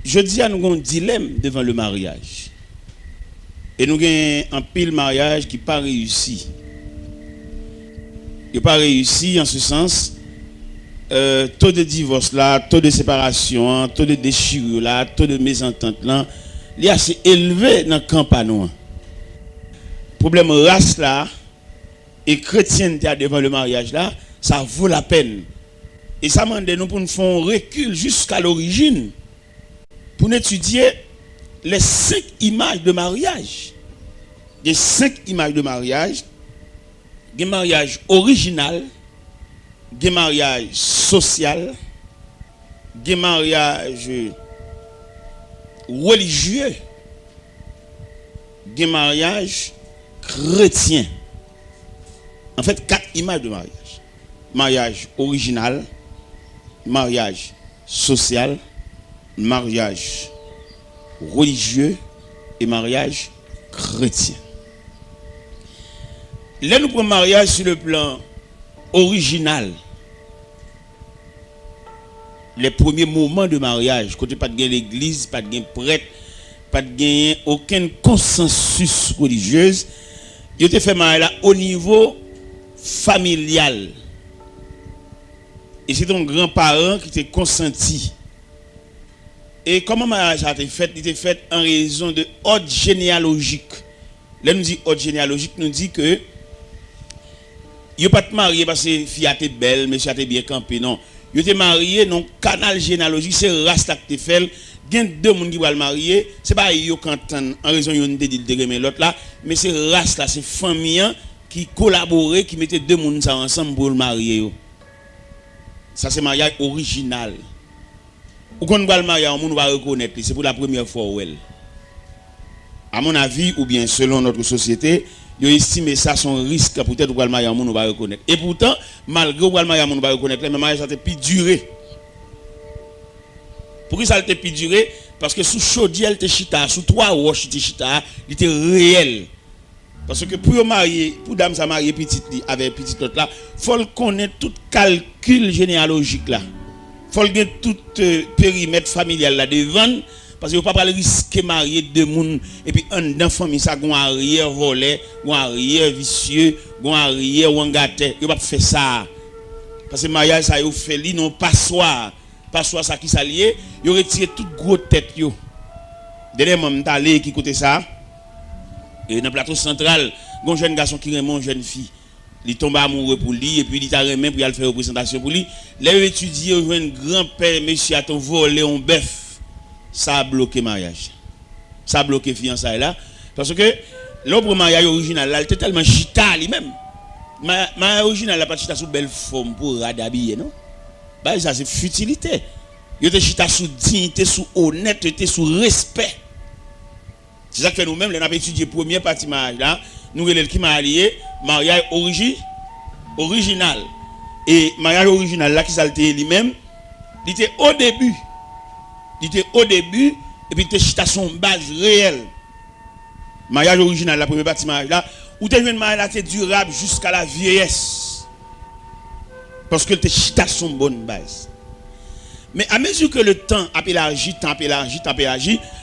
je dis à nous avons un dilemme devant le mariage. Et nous avons un pile mariage qui n'a pas réussi. Il n'a pas réussi en ce sens. Taux de divorce là, taux de séparation, taux de déchirure là, taux de mésentente là, il est assez élevé dans le campagne. Problème race là et chrétienté devant le mariage là, ça vaut la peine. Et ça demande nous pour nous faire un recul jusqu'à l'origine pour étudier les 5 images de mariage. Les 5 images de mariage, des mariages original, des mariages social, des mariages religieux, des mariages chrétiens. En fait, 4 images de mariage. Mariage original, mariage social, mariage religieux et mariage chrétien. Là, nous prenons mariage sur le plan original. Les premiers moments de mariage, quand pas de l'église, pas de prêtre, pas de aucun consensus religieux, il a fait mariage au niveau familial. Et c'est ton grand-parent qui t'a consenti. Et comment le mariage a été fait? Il était fait en raison de ordre généalogique. Là, nous dit ordre généalogique, nous dit que il n'est pas marié parce que fille était belle, monsieur était bien campé. Non. Il était marié dans le canal généalogique, c'est race qui est fait. Il y a 2 personnes qui vont le marier. Ce n'est pas eux qui en raison de l'autre là, mais c'est race là, c'est famille qui collaborait, qui mettait 2 personnes ensemble pour le marier. Ça, c'est mariage original. Ou quand on va le marier, on va reconnaître, c'est pour la première fois. À mon avis, ou bien selon notre société, ils estiment ça son risque pour peut-être le mariage, on va reconnaître. Et pourtant, malgré le mariage, on va reconnaître, le mariage a plus duré. Pourquoi ça a été plus duré? Parce que sous chaudière, il était chita, sous 3 roches, il était chita, il était réel. Parce que pour marier, pour dame ça marier petite avec petite autre là, faut connaître tout calcul généalogique là. Faut connaître tout périmètre familial là devant parce que vous pas pas risquer marier 2 personnes et puis un dans famille ça gon arrière volé, gon arrière vicieux, gon arrière wangaté, vous pas faire ça. Parce que mariage ça yo fait li non passoire ça qui s'allié, yo retire toute gros tête yo. Dernièrement m't'allé qui côté ça. Et dans le plateau central, un jeune garçon qui aime une jeune fille. Il tombe amoureux pour lui et puis il t'a remis pour aller faire une présentation pour lui. Là, il étudie, il un grand-père, monsieur, a ton volé un bœuf. Ça a bloqué le mariage. Ça a bloqué la fiançailles là. Parce que l'autre mariage original, là, il était tellement chita lui-même. Mariage original, il n'a pas chita sous belle forme pour radhabiller, non? Bah, ça, c'est futilité. Il était chita sous dignité, sous honnêteté, sous respect. C'est ça que nous-mêmes, nous avons étudié la première partie de mariage là. Nous avons qui marié, mariage original. Et mariage original là, qui s'alté lui-même, il était au début. Il était au début, et puis il était son base réelle. Mariage original, la première partie de mariage là, où tu as une mariage là, durable jusqu'à la vieillesse. Parce que tu as son bonne base. Mais à mesure que le temps a élargi,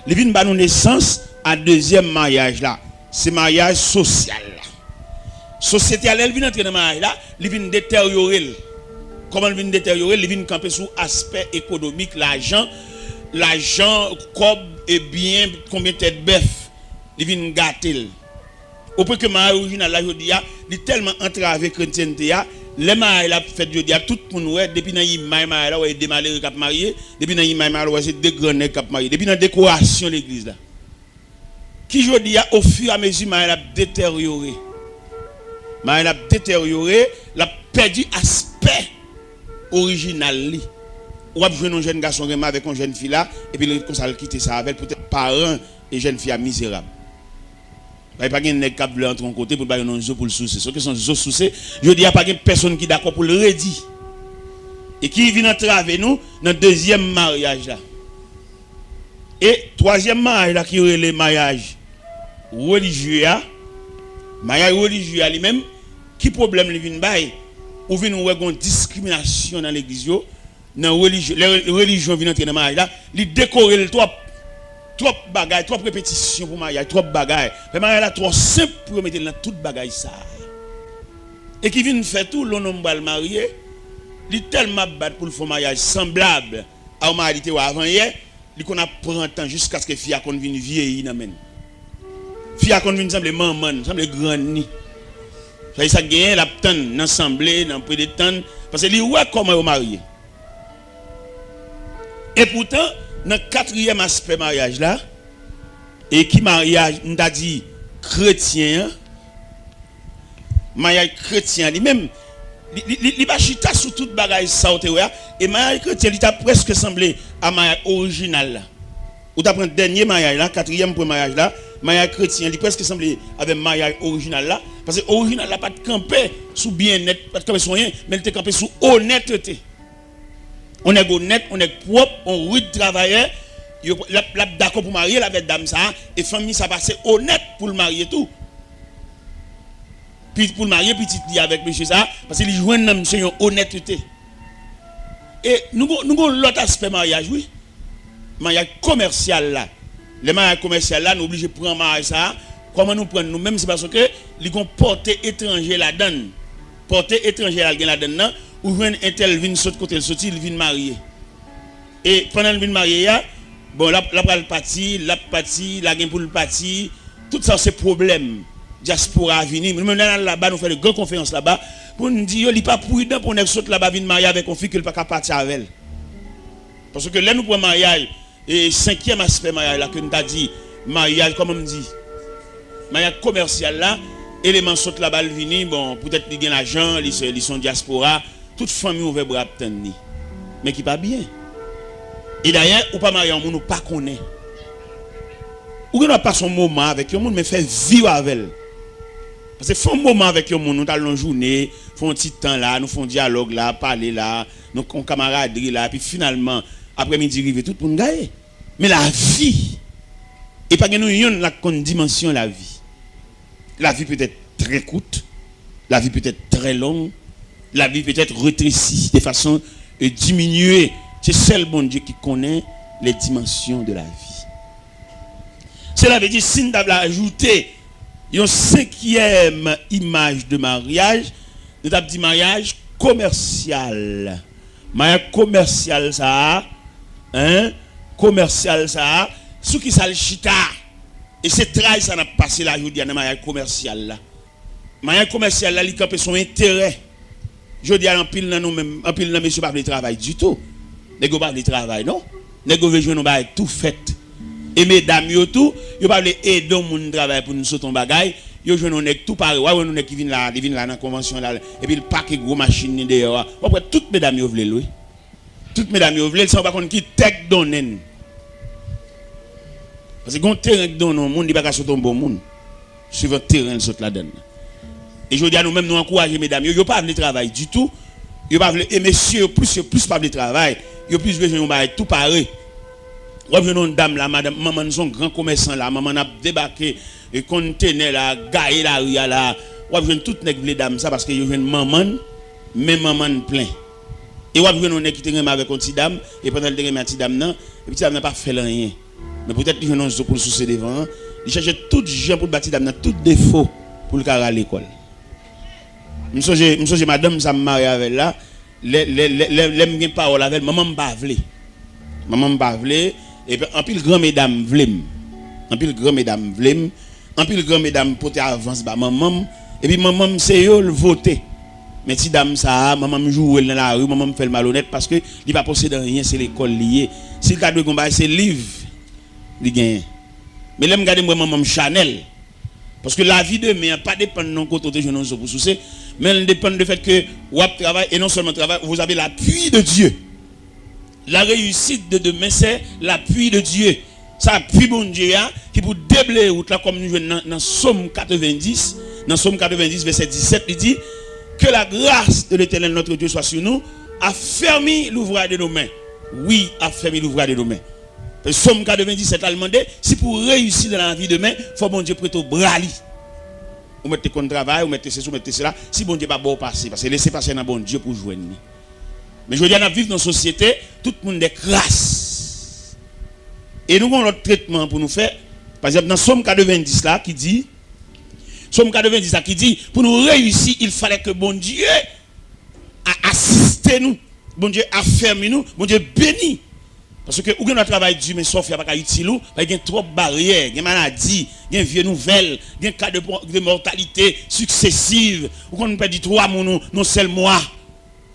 il vient de nous naissance à deuxième mariage là. C'est mariage social là. Société elle vient entrer dans le mariage là, il vient détériorer. Comment il vient détériorer? Il vient camper sous aspect économique, l'argent, cob et bien combien de têtes bœuf, il vient gâter. Au point que le mariage original là, il est tellement entravé chrétienté. Les mariages là fait de dire tout pour nous depuis dans y mariage là ouais des malheureux qui marié depuis dans y mariage là c'est des grands qui marié depuis dans décoration l'église là qui je dis au fur et à mesure mariage a détérioré l'a perdu aspect original li ou a jouer un jeune garçon avec une jeune fille là et puis il ça quitter ça avec peut-être parents et jeune fille misérable. Il n'y a pas de nègre qui entre en côté pour un zo pour le souci. Ce que sont zo souci, je dis il n'y a pas de personne qui est d'accord pour le redire. Et qui vient entraver nous dans le deuxième mariage là. Et troisième mariage là qui est le mariage religieux. Mariage religieux lui-même, qui problème lui vient bail ou vient une discrimination dans l'église dans religion, les religions viennent entrer dans mariage là, ils décorent le trop bagaille, trop répétition pour mariage, trop bagaille. Le mariage là trop simple pour mettre dans toute bagaille ça. Et qui vient faire tout l'on va le marier, il tellement battre pour le faire mariage semblable à un mariage ou avant hier, il qu'on a prend temps jusqu'à ce que fille qu'on vienne vieillir nan men. Fille qu'on vienne semble maman, semble grand ni. Ça gagne la tante dans assemblée, dans peu de temps parce que il ouais comment marier. Et pourtant dans le quatrième aspect mariage là, et qui mariage, on a dit chrétien, mariage chrétien lui-même, il va chita sur toute bagaille ça et mariage chrétien il t'a presque semblé à mariage original là. Ou t'as pris dernier mariage là, quatrième pour mariage là, mariage chrétien il presque semblé avec mariage original là, parce que original là pas de camper sous bien-être, pas de camper sur rien, mais il te camper sous honnêteté. On est honnête, on est propre, on rude travailleur, la d'accord pour marier la dame ça et famille ça passe honnête pour le marier tout. Puis pour le marier petit dit avec monsieur ça parce qu'il joue un monsieur une honnêteté. Et nous avons l'autre aspect mariage oui. Mariage commercial là. Le mariage commercial là nous obligé prendre mariage ça. Comment nous prendre nous même c'est parce que ils ont porté étranger la donne. Porté étranger la donne ou un tel vient sauter côté sorti il vient marier. Et pendant le vient marier bon la pral parti, la gain pour le parti, tout ça c'est problème. Diaspora venir nous là-bas nous faire de grandes conférences là-bas pour nous dire il pas prudent pour nous sauter là-bas venir marier avec une fille qu'il pas capable partir avec elle. Parce que là nous pour mariage et cinquième aspect mariage là que nous t'a dit mariage comme on dit mariage commercial là élément saute là-bas venir bon peut-être il gagne l'argent ils sont diaspora toute famille ouvert bras tenir mais qui pas bien. Et d'ailleurs ou pas marier un monde ou pas connaît. Ou n'a pas son moment avec un monde mais fait vivre avec elle. Parce que font un moment avec un monde nous allons une journée, font un petit temps là, nous font dialogue là, parler là, nous camaraderie là puis finalement après-midi arrive tout pour nous gagner. Mais la vie et pas que nous yon la dimension la vie. La vie peut être très courte, la vie peut être très longue, la vie peut être rétrécie de façon diminuée. C'est seul bon Dieu qui connaît les dimensions de la vie. Cela veut dire si nous avons ajouté une cinquième image de mariage, nous avons dit mariage commercial. Mariage commercial ça, hein? Commercial ça, ce qui ça le chita. Et c'est très ça n'a passé la journée dans mariage commercial là. Mariage commercial là, il campe son intérêt. Je dis à en pile dans nous même, en pile dans monsieur pas de travail du tout. Nego pas de travail non. Nego veut jouer nous ba tout fait. Et mesdames yo tout, yo pas aider moun travail pour nous sauter en bagaille, yo joue nous nek tout pareil. Ouais nous nek qui viennent là dans convention là et puis le paquet gros machine dehors. Après toutes mesdames yo vle oui. Toutes mesdames yo vle, ça pas kon qui tek donnen. Parce que gon terrain donnon monde il pas sauter un bon monde. Suivant terrain saute la donne. Et je dis à nous même nous encourager mesdames yo pas venir travail du tout. Yo pas et messieurs plus pas venir travail. Yo plus besoin de tout pareil. Revenons une dame là, madame, maman son grand commerçant là, maman a débarqué et conteneur là, gaillé la rue là. Revenons toutes les dames ça parce que yo une maman, mais maman plein. Et revenons on est qui te avec une petite dame et pendant le dernier petite dame non, et petite dame n'a pas fait rien. Mais peut-être qu'il vient pour le soucier devant, il cherche tout gens pour bâtir dame tout défaut pour le carrer à l'école. M'songe madame ça me marie avec là, les parole avec maman m'bavle. Maman m'bavle. Et puis en pile grand mesdames vlem. En pile grand mesdames vlem. En pile grand mesdames porter avance ba maman et puis maman c'est yo le voter. Mais si dame ça maman me joue dans la rue, maman me fait le malhonnête parce que il pas posséder rien, c'est l'école lié. Si ta de combat c'est livre li gagne. Mais là me garder moi maman Chanel. Parce que la vie de demain pas dépend de non côté jeune pour soucier, mais elle dépend du fait que vous travaillez et non seulement travail, vous avez l'appui de Dieu. La réussite de demain, c'est l'appui de Dieu. Ça appuie bon Dieu qui pour déblayer route là comme nous jouons dans Somme 90, dans Somme 90 verset 17, il dit que la grâce de l'Éternel notre Dieu soit sur nous, a fermé l'ouvrage de nos mains. Oui, a fermé l'ouvrage de nos mains. Somme 97 a demandé si pour réussir dans la vie de demain, il faut bon Dieu prêter au bras. Vous mettez contre travail, vous mettez ceci, vous mettez cela. Si bon Dieu pas bon passer parce que laissez passer dans bon Dieu pour joindre. Mais je dis, on vivre dans une société, tout le monde est crasse. Et nous avons notre traitement pour nous faire. Par exemple, dans Somme 90 là, qui dit, Somme 90 là, qui dit, pour nous réussir, il fallait que bon Dieu assiste nous, bon Dieu affermi nous, bon Dieu bénit. Parce que ou notre travail dur, mais sauf qu'il n'y a pas utile, il y a trop de barrières, il y a maladies, il y a vieille nouvelle, il y a cas de mortalité successive, ou qu'on perd 3 mois, non seul mois.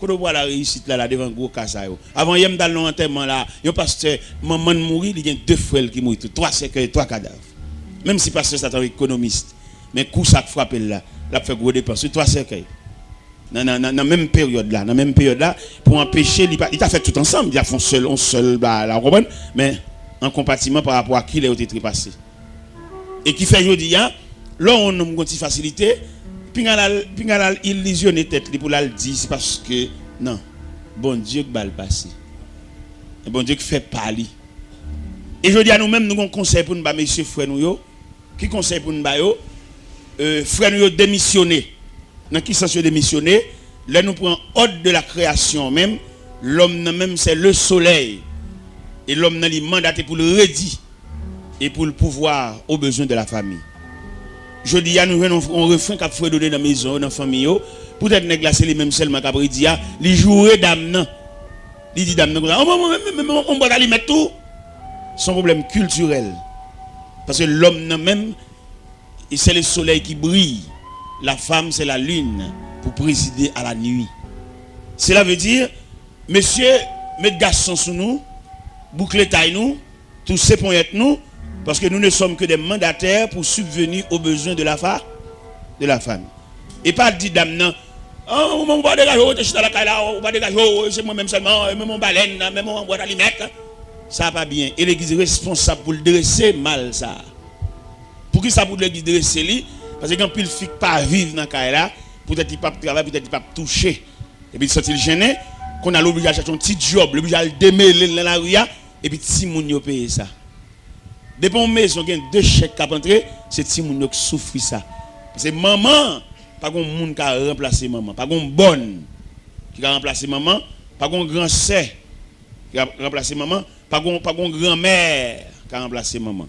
Quand on voit la réussite là, devant un gros cas, avant hier dans l'enterrement là, il pasteur maman mourir, il y a 2 frères qui mourent, 3 cercueils, 3 cadavres. Même si pasteur c'est un économiste, mais coup ça frappe là, l'a fait gros dépenses, 3 cercueils. Dans la même période là, pour empêcher, il t'a fait tout ensemble, il a fait on seul la comprendre, mais en compartiment par rapport à qui il a été trépassé. Et qui fait aujourd'hui, là on a une facilité, puis il a illusionné tête pour la dire, c'est parce que non, bon Dieu qui va le passer. Bon Dieu qui fait parler. Et je dis à nous-mêmes, nous avons un conseil pour nous, messieurs frères nous, qui conseille pour nous, frères nous démissionner. Dans qui sens démissionner, là nous prenons ordre de la création même, l'homme même c'est le soleil. Et l'homme est mandaté pour le redire et pour le pouvoir aux besoins de la famille. Je dis à nous on refrain qu'a fait donner dans la maison, dans la famille, peut-être néglacer les mêmes seulement qu'a dit, les jouer d'âme. Il dit d'âme, on va aller mettre tout. Son problème culturel. Parce que l'homme même, c'est le soleil qui brille. La femme, c'est la lune pour présider à la nuit. Cela veut dire, messieurs, mettez garçons sous nous, bouclez taille nous, tous ces points nous, parce que nous ne sommes que des mandataires pour subvenir aux besoins de la femme. Et pas dire dame non, oh, on va dégager, on va dégager, c'est moi-même seulement, même mon baleine, même mon boîte à limette. Ça va pas bien. Et l'église est responsable pour le dresser mal ça. Pour qui ça pour l'église dresser lui? Parce que quand il ne fait pas vivre dans ce là, peut-être il ne peut pas travailler, peut-être il ne peut pas toucher. Et puis il s'est gêné, qu'on a l'obligation de chercher un petit job, l'obligation de démêler dans la rue, et puis si moun yo paye ça. Depuis une maison, il y a 2 chèques qui rentrent, c'est si moun yo qui souffre ça. Parce que maman, pas un monde qui a remplacé maman, pas une bonne qui a remplacé maman, pas un grand sœur qui a remplacé maman, pas une grand-mère qui a remplacé maman.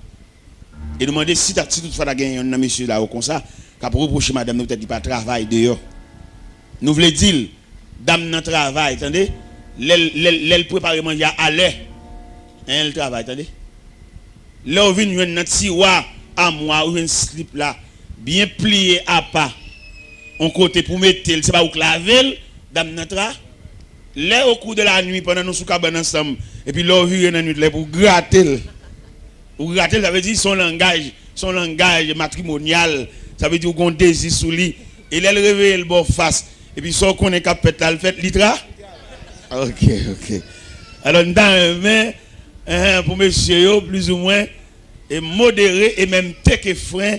Et demander si toutefois tu as gagné un monsieur là comme ça, qui a reproché madame, nous peut-être pas travail dehors. Nous voulons dire, dame dans travail, attendez, l'elle prépare manger à l'air. Elle travaille, attendez. Là, on vient un tiroir à moi ou un slip là, bien plié à pas. On côté pour mettre, c'est pas où claver, dame dans travail. Là, au cours de la nuit, pendant nous sous cabane ensemble, et puis là, on vient dans la nuit pour gratter. Ou gratter, ça veut dire son langage matrimonial, ça veut dire qu'on désire sous lui. Et là, elle réveille le bon face. Et puis, son qu'on est capable de faire, litra. Ok. Alors, dans pour monsieur, plus ou moins, et modéré, et même tech et frein,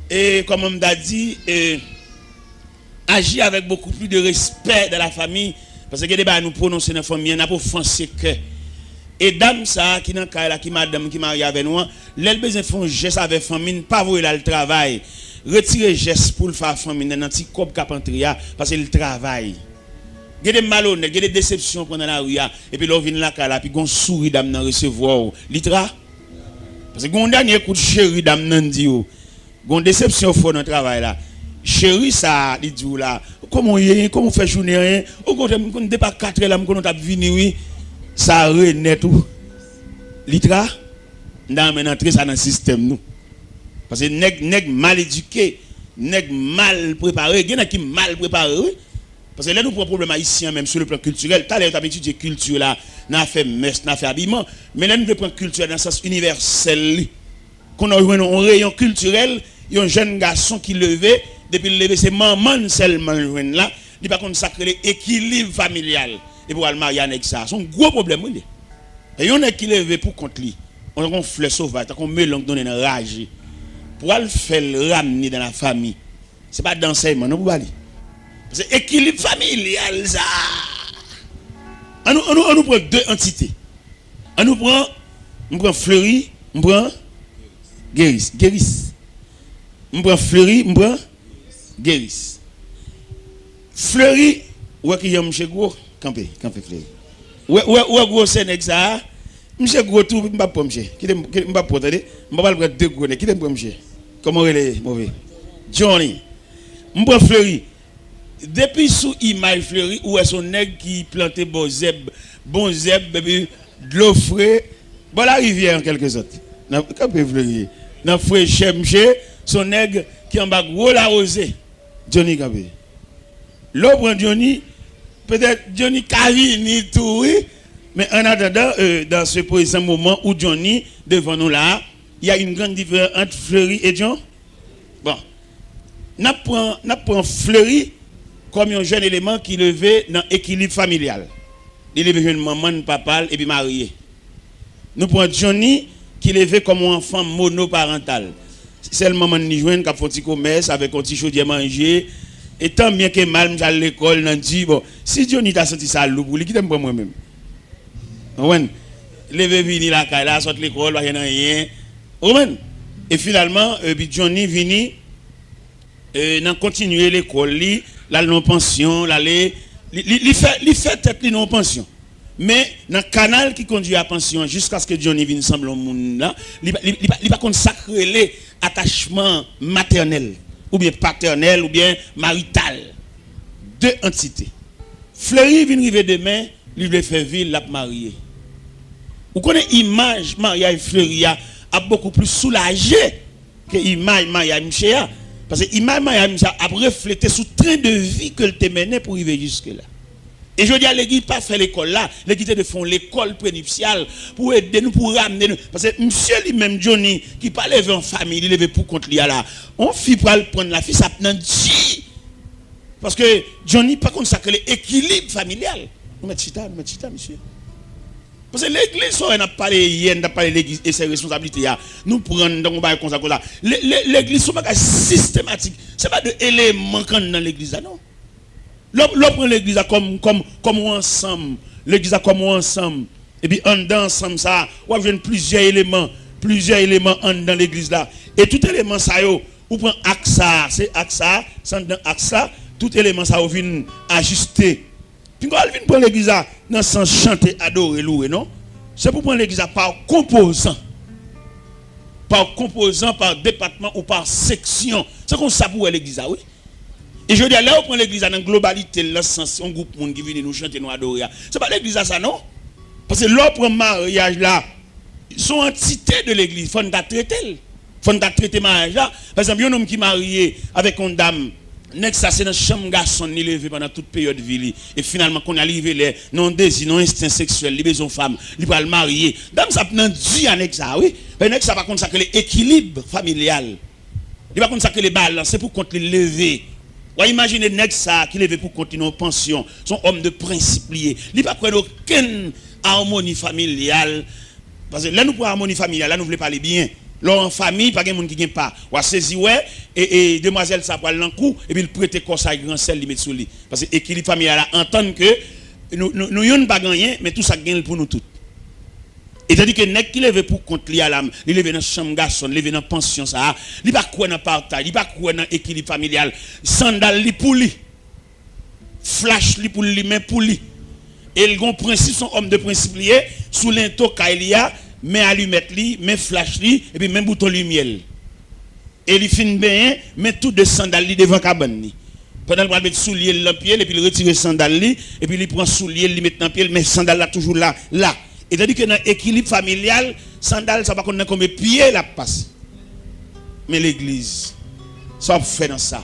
et comme on m'a dit, agir avec beaucoup plus de respect dans la famille, parce que les débats nous prononcer dans la famille, on a pour offenser que. Et dame ça qui dans cas qui madame qui marie avec nous, l'elle besoin font geste avec famille, pas voir là le travail. Retirer geste pour le faire famille dans petit cop capantria parce que le travail. Il y a des malhonnêtes, il y a des déceptions pendant la rue et puis là vient là là puis gon souris dame dans recevoir litra. Parce que gon dernier coup de chéri dame nan dit yo. Gon déception fort dans travail là. Chéri ça dit là, comment fait journée rien, au côté on dépasse 4 là on t'a venir oui. Ça renaît tout. Litra, dans entrer ça dans le système nous. Parce que nèg mal éduqué, nèg mal préparé, il y en a qui mal préparé. Parce que là nous prenons problème haïtien même sur le plan culturel. Tu as étudié culture là, n'a fait messe, n'a fait habillement, mais là nous devons prendre culture dans le sens universel. Qu'on a un rayon culturel, il y a un jeune garçon qui levé, depuis le lever c'est maman seulement là, il pas comme sacré l'équilibre familial. Et pour le marier avec ça, c'est un gros problème. Et il y en a qui levé pour contre lui. On a un fleur sauvage, on mélange donner une rage. Pour le faire ramener dans la famille, ce n'est pas d'enseignement, non, pour aller. C'est équilibre familial, ça. On nous prend 2 entités. On nous prend Fleury, on prend Guéris. On prend Fleury, on prend Guéris. Fleury, ou qui y a M. Gros. Campé Fleury. Ouais gros Sénègue ça. Monsieur gros tout m'pa pour monsieur. Qui m'pa pour attendez, m'pa pas le deux gros qui t'aime pour monsieur. Comment il est mauvais. Johnny. M'pa Fleury. Depuis sous image Fleury où est son nègre qui plantait bon zeb de l'eau frais. Bon la rivière en quelque sorte. Dans Campé Fleury. Dans frère Chemche, son nègre qui en bas gros la rosée. Johnny Campé. L'eau prend Johnny, peut-être Johnny Cavini tout, oui. Mais en attendant, dans ce présent moment où Johnny, devant nous là, il y a une grande différence entre Fleury et John. Bon, nous prenons Fleury comme un jeune élément qui levait dans l'équilibre familial. Il levait une maman, papa et puis marié. Nous prenons Johnny qui levait comme un enfant monoparental. C'est le maman qui joue, qui a fait un petit commerce avec un petit chaudier manger. Et tant bien que mal, je à l'école, je dis, bon, si Johnny t'a senti ça, il qui t'aime pas moi-même. Ouais. Levé vini la caille, là, sort l'école, il n'y a rien. Ouais. Et finalement, Johnny vini, n'a continué l'école, là, non pension, là, il fait tête non pension. Mais dans le canal qui conduit à pension, jusqu'à ce que Johnny vienne semble au monde là, il va consacrer les attachements maternels. Ou bien paternel, ou bien marital. Deux entités. Fleury vient arriver demain, lui veut faire ville, l'a marié. Vous connaissez l'image mariage Fleury a beaucoup plus soulagé que l'image mariage Mchea. Parce que l'image mariage Mchea a reflété sur le train de vie que te menait pour arriver jusque-là. Et je dis à l'église, pas faire l'école là, l'église de font l'école prénuptiale pour aider nous, pour ramener nous. Parce que monsieur lui-même, Johnny, qui pas levé en famille, il levé pour contre lui là. On fit pour prendre la fille, ça prend dit. Parce que Johnny, pas consacré l'équilibre familial. Nous mettons chita, monsieur. Parce que l'église, on a parlé hier, on a parlé de l'église et ses responsabilités. Nous prenons donc on va comme ça. L'église, c'est pas systématique. C'est pas de éléments dans l'église, non. L'on prend l'église comme ensemble. L'église comme ensemble. Et puis en dedans ensemble ça, on va plusieurs éléments en dans l'église là. Et tout élément ça yo, on prend axa, c'est axa, sans dans axa, tout élément ça vient ajuster. Puis quand on vient prendre l'église là, dans sens chanter, adorer, louer, non? C'est pour prendre l'église par composant. Par composant, par département ou par section. C'est comme ça pour l'église là, oui. Et je dis, là, on prend l'église dans la globalité, là, sens, un groupe de monde qui vient nous chanter, nous adorer. Ce n'est pas l'église à ça, non? Parce que là, pour mariage là, son entité de l'église, il faut nous traiter. Il faut nous traiter mariage là. Par exemple, un homme qui est marié avec une dame, ça c'est dans la chambre garçon, il levé pendant toute période de vie. Et finalement, quand on arrive là, non désir, non instinct sexuel, les besoins femmes, il va le marier. Dame, ça prend Dieu avec ça, oui. Mais ça va consacrer l'équilibre familial. Il va consacrer les balances, c'est pour contre les lever. Ou imaginez nèg ça qui lève pour continuer en pension, son homme de principe lié. Il pas prendre aucune harmonie familiale parce que là nous pour harmonie familiale, là nous voulons parler bien. Là en famille pas de monde qui gagne pas. Ou saisi ouais et demoiselle ça prend l'encou et puis il prête corps ça grand sel li mettre sur lui parce que équilibre familial là entendre que nous yon pas gagner mais tout ça gagne pour nous tous. Et c'est-à-dire que nèg qui lève pour compte li à l'âme, il lève dans chambre garçon, il lève dans pension ça, il pas quoi dans partage, il pas quoi dans équilibre familial, sandal li pour lui. Flash li pour lui mais pour lui. Et le grand principe son homme de principe lié sous l'into kailia, mais allumette li, mais flash li et puis même bouton lumière. Et il fin bien, mais tout de sandal li devant cabane li. Pendant le mettre soulier dans pied et puis il retire sandal li et puis il prend soulier, il met dans pied mais sandal là toujours là. Et c'est-à-dire que dans l'équilibre familial, sandal, ça va pas comme pied la passe. Mais l'église, ça fait dans ça.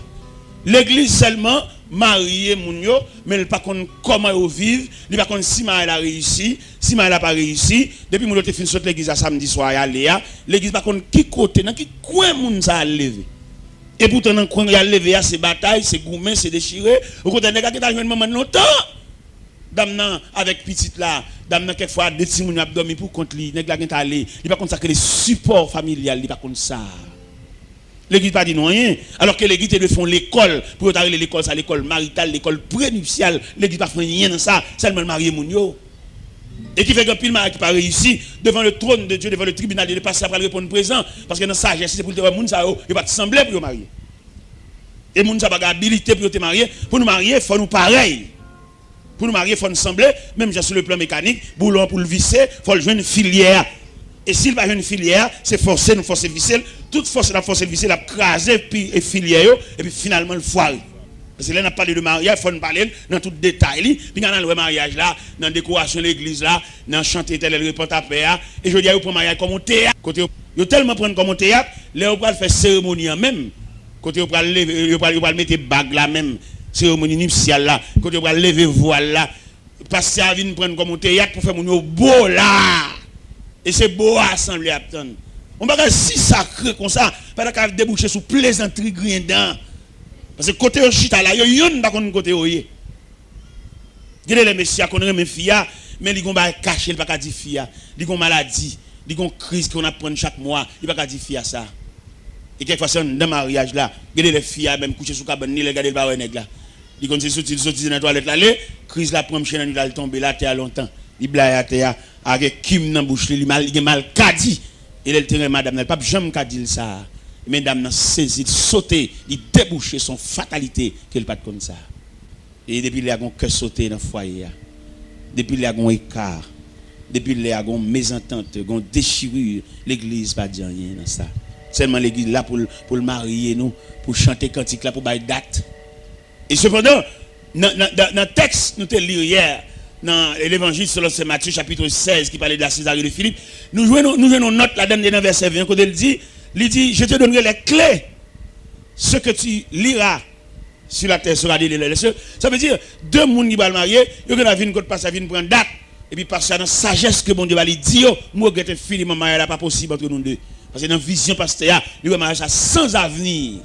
L'église seulement, marié mounio, mais elle pas comment ils vivent, elle pas si elle a réussi, si elle n'a pas réussi. Depuis mon autre fin saute l'église à samedi soir à Léa, l'église pas qui côté, dans qui coin moun ça a levé. Et pourtant dans coin il a levé c'est bataille, c'est gourmet, c'est déchiré. Au côté nèg qui t'a joué maman longtemps. Dame avec petite là, dame quelquefois des petits moun a dormi pour contre lui, nèg la gen aller, il pas consacrer les supports familial, il pas comme ça. L'église pas dit non rien, alors que l'église de font l'école pour arriver l'école ça l'école maritale, l'école prénuptiale, l'église pas fait rien dans ça, seulement marié moun yo. Et qui fait que pile mariage qui pas réussi devant le trône de Dieu, devant le tribunal de passer après répondre présent parce que dans sagesse c'est pour te voir moun ça il va te sembler pour marier. Et moun ça pas habilité pour te marier, pour nous marier, faut nous pareil. Pour nous marier, il faut nous sembler, même sur le plan mécanique, boulon pour le visser, il faut jouer une filière. Et s'il va jouer une filière, c'est forcer, nous forcer visser. Toute force la force visser, la craser, puis filière, et puis finalement le foire. Parce que là, on a parlé de mariage, il faut nous parler dans tout détail. Puis dans le mariage là, dans la décoration de l'église là, dans chanter tel le répond à paix. Et je dis, vous prenez mariage comme un théâtre. Côté, vous tellement prendre comme un théâtre, là, vous pouvez faire cérémonie en même. Côté, vous pouvez lever, vous pouvez mettre bague là même, cérémonie nuptiale là. Côté, vous pouvez lever voile là. Parce que ça vient prendre comme un théâtre pour faire mon beau là. Et c'est beau à assembler à attendre. On va si sacré comme ça, pas qu'à déboucher sous plaisanterie grindant. Parce que côté au chita là, il y a pas qu'on côté oye. Gade les messieurs qu'on remet fia, mais ils ont pas caché, il pas dire fia. Ils ont maladie, ils ont crise qu'on apprend chaque mois, il pas dire fia ça. Et quelquefois c'est dans mariage là, gade les filles même coucher sous cabane ni les garder pas nèg là. Ils ont sorti dans la toilette là, crise la prend chez il tomber là terre longtemps. Il blaye à terre avec kim dans bouche, il mal kadi. Et le terrain madame n'a pas jamais kadi ça. Mesdames n'a saisi, sauté, il débouché son fatalité qu'elle pas comme ça. Et depuis il y a un cœur sauté dans le foyer. Depuis il y a un écart. Depuis il y a une mésentente, une déchirure, l'église pas dire rien dans ça. Seulement l'église là pour le marier nous, pour chanter cantique là pour bailler date. Et cependant dans le texte nous te lire hier dans l'évangile selon Saint Matthieu chapitre 16 qui parlait de la Césarée de Philippe, nous jouons note là-dedans dans verset 20 quand il dit, je te donnerai les clés. Ce que tu liras sur la terre sera délié les cieux. Ça veut dire, deux personnes qui vont marier, ils vont venir passer, venir prendre date. Et puis passer dans la sagesse que bon Dieu va lui dire, moi je vais finir mon mariage là, pas possible entre nous deux. Parce que dans la vision pasteur, il va mariage sans avenir.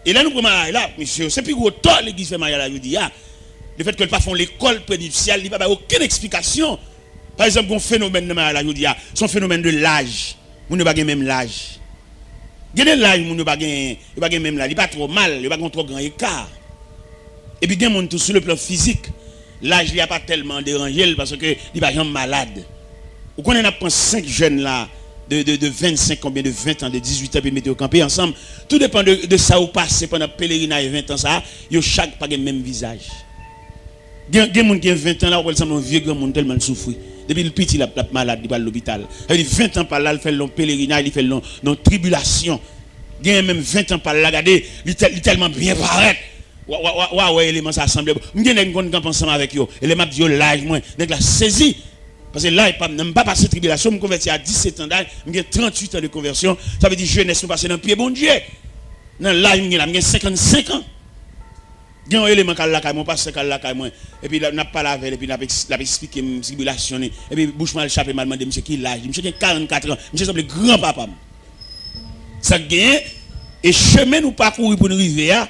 Et là nous prenons mariage là, monsieur, c'est plus gros tort l'église fait mariage là, je dis, le fait que ne pas font l'école prénuptiale, il n'y a pas aucune explication. Par exemple, un phénomène de mariage là, je dis, c'est un phénomène de l'âge. Moun ne pas même l'âge. Gade l'âge moun ne pas même l'âge, il pas trop mal, il pas trop grand écart. Et puis gen moun tout sur le plan physique, l'âge il a pas tellement dérangé parce que il pas jamais malade. Ou connait n'a prend 5 jeunes là de 25 combien de 20 ans de 18 ans puis mettre au camper ensemble, tout dépend de ça ou passer pendant pèlerinage 20 ans ça, yo chaque pas le même visage. Gen moun qui a 20 ans là, on semble un vieux grand monde tellement souffrir. Depuis le petit, il a malade, il va à l'hôpital. Il 20 ans par là, il fait long pèlerinage, il fait long tribulation. Il y a même 20 ans par là, regardez, il est tellement bien paraître. Ouais, élément ça assemblé. Je suis un camp ensemble avec eux. Et les maps disent, l'âge, moi, je l'ai saisi. Parce que là, il n'a pas passé tribulation. Je me convertis à 17 ans d'âge, j'ai 38 ans de conversion. Ça veut dire jeunesse, nous passons dans le pied, bon Dieu. Dans l'âge, j'ai 55 ans. Il y a un élément qui est là, mon passe qui est là, et puis n'a pas lavé, et puis n'a expliqué mes tribulations, et puis bouche mal chapé m'a demandé monsieur qui l'âge, monsieur qui a 44 ans, monsieur semble grand papa. Ça gagne et chemin nous parcourir pour nous arriver à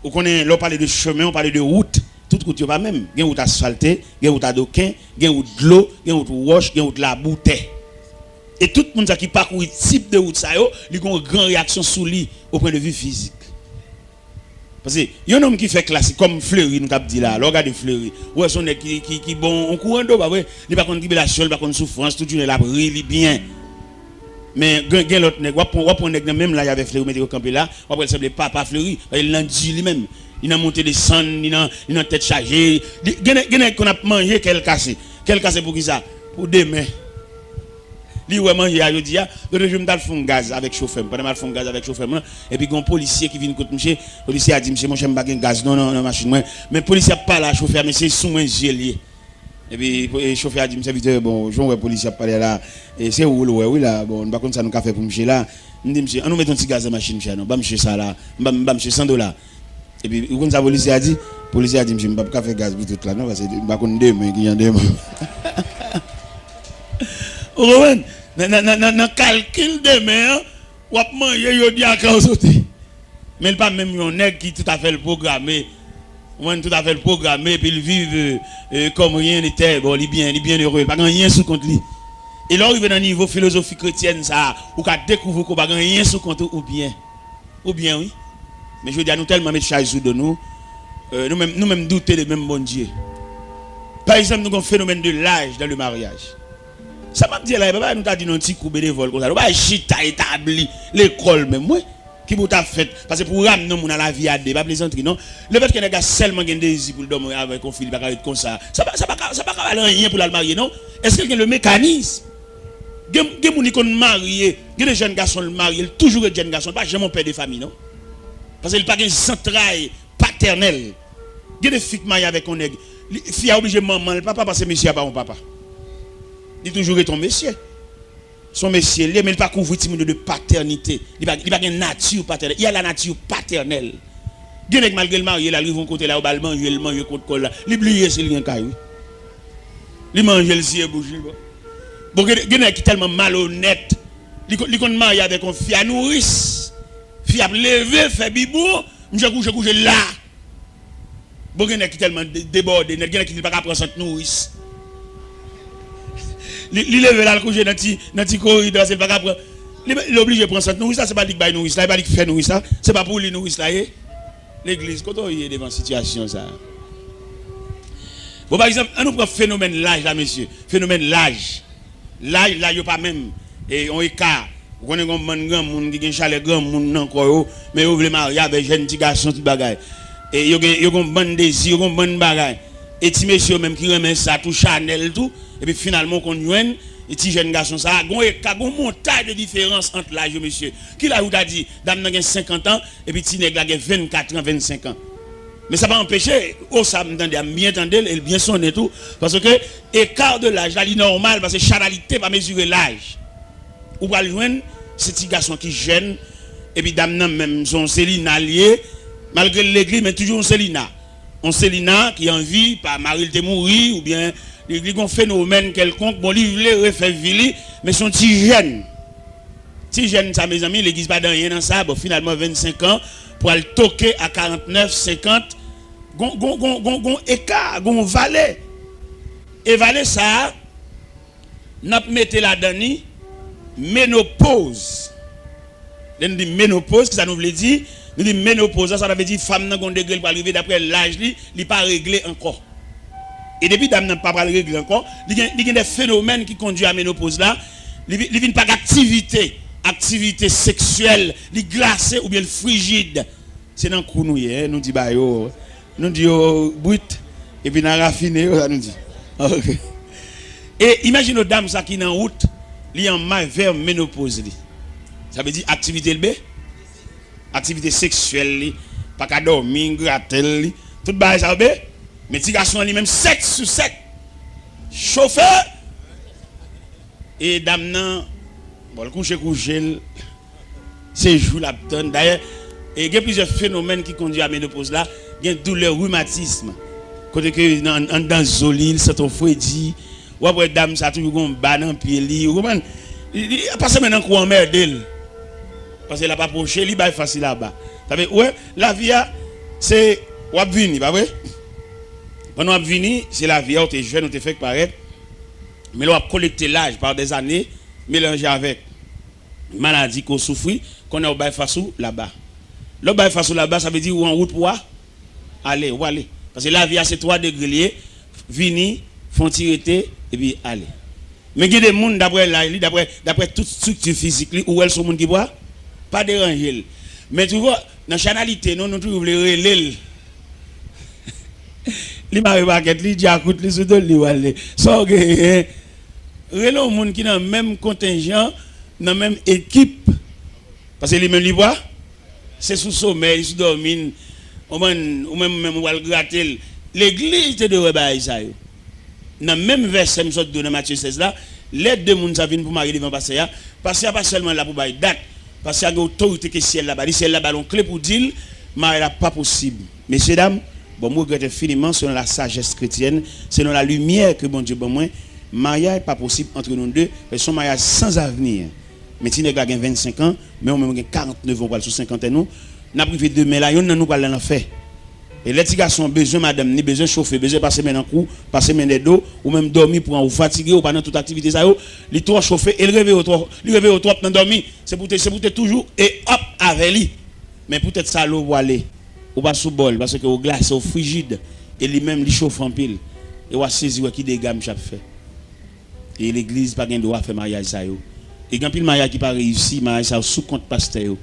on connaît l'on parle de chemin, on parle de route, toute route pas même, il y a route asphaltée, il y a route à doquin, il y a route de l'eau, il y a route roche, il y a route la bouteille. Et tout le monde qui parcourt type de route ça yo, il a une grande réaction sur lui au point de vue physique. Parce que il y a un homme qui fait classique comme Fleury, nous avons dit là, regardez Fleury. Ouais, son qui bon, on courant d'eau, bah ouais, il pas contre tribulation, il pas contre souffrance, tout une la brille bien. Mais gen l'autre nèg, on prend nèg même là, il y avait Fleury mettre au campé là, on va semble papa Fleury, il l'a dit lui-même. Il a monté des sangs, il a tête chargée. Gen qu'on a mangé quel cassé pour qui ça? Pour demain. Li ouais manger a jodi a, je me dal fond gaz avec chauffeur, pendant mal fond gaz avec chauffeur et puis gon policier qui vient côté monsieur, policier a dit monsieur mon j'aime pas gaz non machine moi, mais policier pas là chauffeur mais c'est sous moi gelier. Et puis chauffeur a dit monsieur vite bon, je vois policier parler là et c'est où oui là bon, pas comme ça nous café pour monsieur là. On dit monsieur, on nous met un petit gaz dans machine monsieur non, pas monsieur ça là, pas monsieur $100. Et puis comme ça policier a dit monsieur pas café gaz pour tout là non parce que pas qu'on demain qui y a demain. Dans calcul de mer, ou à manger, il dit à sauter. Mais il pas même un nègre qui tout à fait le programmé. Tout à fait le programmé, puis il vit comme rien n'était. Bon, il est bien heureux, il pas rien sous compte lui. Et là, il est dans le niveau philosophie chrétienne, ça, ou qu'à découvrir qu'on n'a rien sous compte ou bien. Ou bien, oui. Mais je veux dire, nous tellement mettre charge de nous, nous-mêmes douter de même bon Dieu. Par exemple, nous avons un phénomène de l'âge dans le mariage. Ça m'a dit là, nous t'a dit un petit coup bénévole comme ça. Nous pas chita établi l'école même moi. qui vous t'a fait parce que pour ramener mon à la vie à des pas plaisanterie non le fait que les gars seulement gagne désir pour dormir avec un fil pas comme ça pas rien pour la marier non est-ce qu'il y a le mécanisme gen moun qui marié gen des jeunes garçons le marié toujours des jeunes garçons pas jamais un père de famille non parce qu'il pas gagne centrail paternel gen des filles mariées avec un nègre fille a obligé maman le papa parce que monsieur a pas un papa il toujours est ton monsieur son monsieur, mais il ne pas couvrir de paternité. Il n'y a pas de nature paternelle. Il y a la nature paternelle. Il malgré le mari, il vont côté là, au bal manger, il mange contre là. Il oublie c'est rien caillou. Il mange le ciel bougie. Bon, il y a qui tellement malhonnête. Il compte marier avec une fille à nourrice. Fille à lever, fait bibou, je couche là. Bon, il y a qui tellement débordé, il y a qui ne pas prendre cette nourrice. Il lève là le coucher dans petit corridor c'est pas capable il obligé prendre cette nourrice ça c'est pas dit bail nourrice là pas dit faire nourrice ça c'est pas pour les nourrice là l'église quand on est devant situation ça bon par exemple on nous prend phénomène l'âge là monsieur phénomène l'âge là yo pas même et on écart on connaît grand monde qui gen chalet grand monde encore mais yo veut marier avec jeune petit garçon tout bagaille et yo gon bon désir yo gon bon bagaille et ti monsieur même qui remet ça tout Chanel tout et puis finalement qu'on joine et ti jeune garçon ça gon montagne de différence entre l'âge monsieur qui là ou t'a dit dame n'a 50 ans et puis ti nèg la 24 ans 25 ans mais ça va empêcher ça m'entendez bien entendre et bien sonner tout parce que écart de l'âge là il normal parce que charalité pas mesurer l'âge ou va joindre ce petit garçon qui jeune et puis dame même son Célina lié malgré l'église mais toujours Célina on Célina qui en vie par Marie te mourir ou bien il y a un phénomène quelconque bon il voulait refaire vili mais son petit jeune ça mes amis l'église pas dans rien dans ça bon finalement 25 ans pour aller toquer à 49 50 gon écart gon valet et valet ça n'a mettre la dani ménopause on dit ménopause ça nous veut dire nous dit ménopause ça veut dire femme n'a gon degré pour arriver d'après l'âge li pas réglé encore et depuis dame n'a pas réglé encore il y a des phénomènes qui conduisent à ménopause là il vient pas d'activité sexuelle li glacé ou bien frigide c'est dans cou nous dit bah yo nous dit brut et puis n'a raffiné ça nous dit OK et imagine aux dames ça qui dans route li en mal vers ménopause li ça veut dire activité le activité sexuelle pas qu'à dormir gratter tout bail ça be mais petit garçon lui même 7 sur 7 chauffeur et dame nan bon le coucher c'est jour la donne d'ailleurs et il y a plusieurs phénomènes qui conduisent à la ménopause là il y a douleur rhumatisme côté que dans zolil c'est ton fouedi ou après dame ça toujours gon ba dans pied li vous comprenez il passe maintenant quoi merde parce qu'il a pas poché li ba facile là-bas ça veut ouais la vie c'est ou venir pas vrai pendant on venir c'est la vie on t'es jeune on t'es fait paraître mais on a collecté l'âge par des années mélangé avec maladie qu'on souffre qu'on a au bail face là-bas le bail face là-bas ça veut dire ou en route pour aller ou aller parce que la vie c'est 3 degrés venir font tirer et puis aller mais il y a des monde d'après toute structure physique où elles sont monde qui boit pas déranger mais tu vois dans chanalité non toujours les relais li m'a remarqué li diacoute li sous li walé so relais monde qui dans même contingent dans même équipe parce que les mêmes li boit c'est sous sommeil sous dormir ou même on va le gratter l'église te de bail ça yo dans même verset me sorte de Matthieu 16 là les deux monde ça viennent pour marier devant passer parce qu'il pas seulement là pour bail date parce qu'il y a une autorité qui ciel là-bas le ciel là-bas on clé pour dire mariage là pas possible messieurs dames bon moi regrette infiniment selon la sagesse chrétienne selon la lumière que bon Dieu bon moi mariage pas possible entre nous deux parce son mariage sans avenir mais si nèg a 25 ans mais on même 49 ans pour sur 50 ans nous n'a privé de mais là on nous pas l'en faire et les petits garçons besoin madame ni besoin chauffer besoin passer maintenant coup passer maintenant dos ou même dormir pour en fatiguer ou pendant toute activité ça yo li trop chauffer et le réveil au trop dans dormir c'est pour toujours et hop avec lui mais peut-être ça l'eau pour aller ou pas sous bol parce que au glace au frigide et lui même li chauffe en pile et on saisir qui dégâts m'chap fait et l'église pas gain droit faire mariage ça yo et grand pile mariage qui pas réussi mariage ça sous compte pasteur yo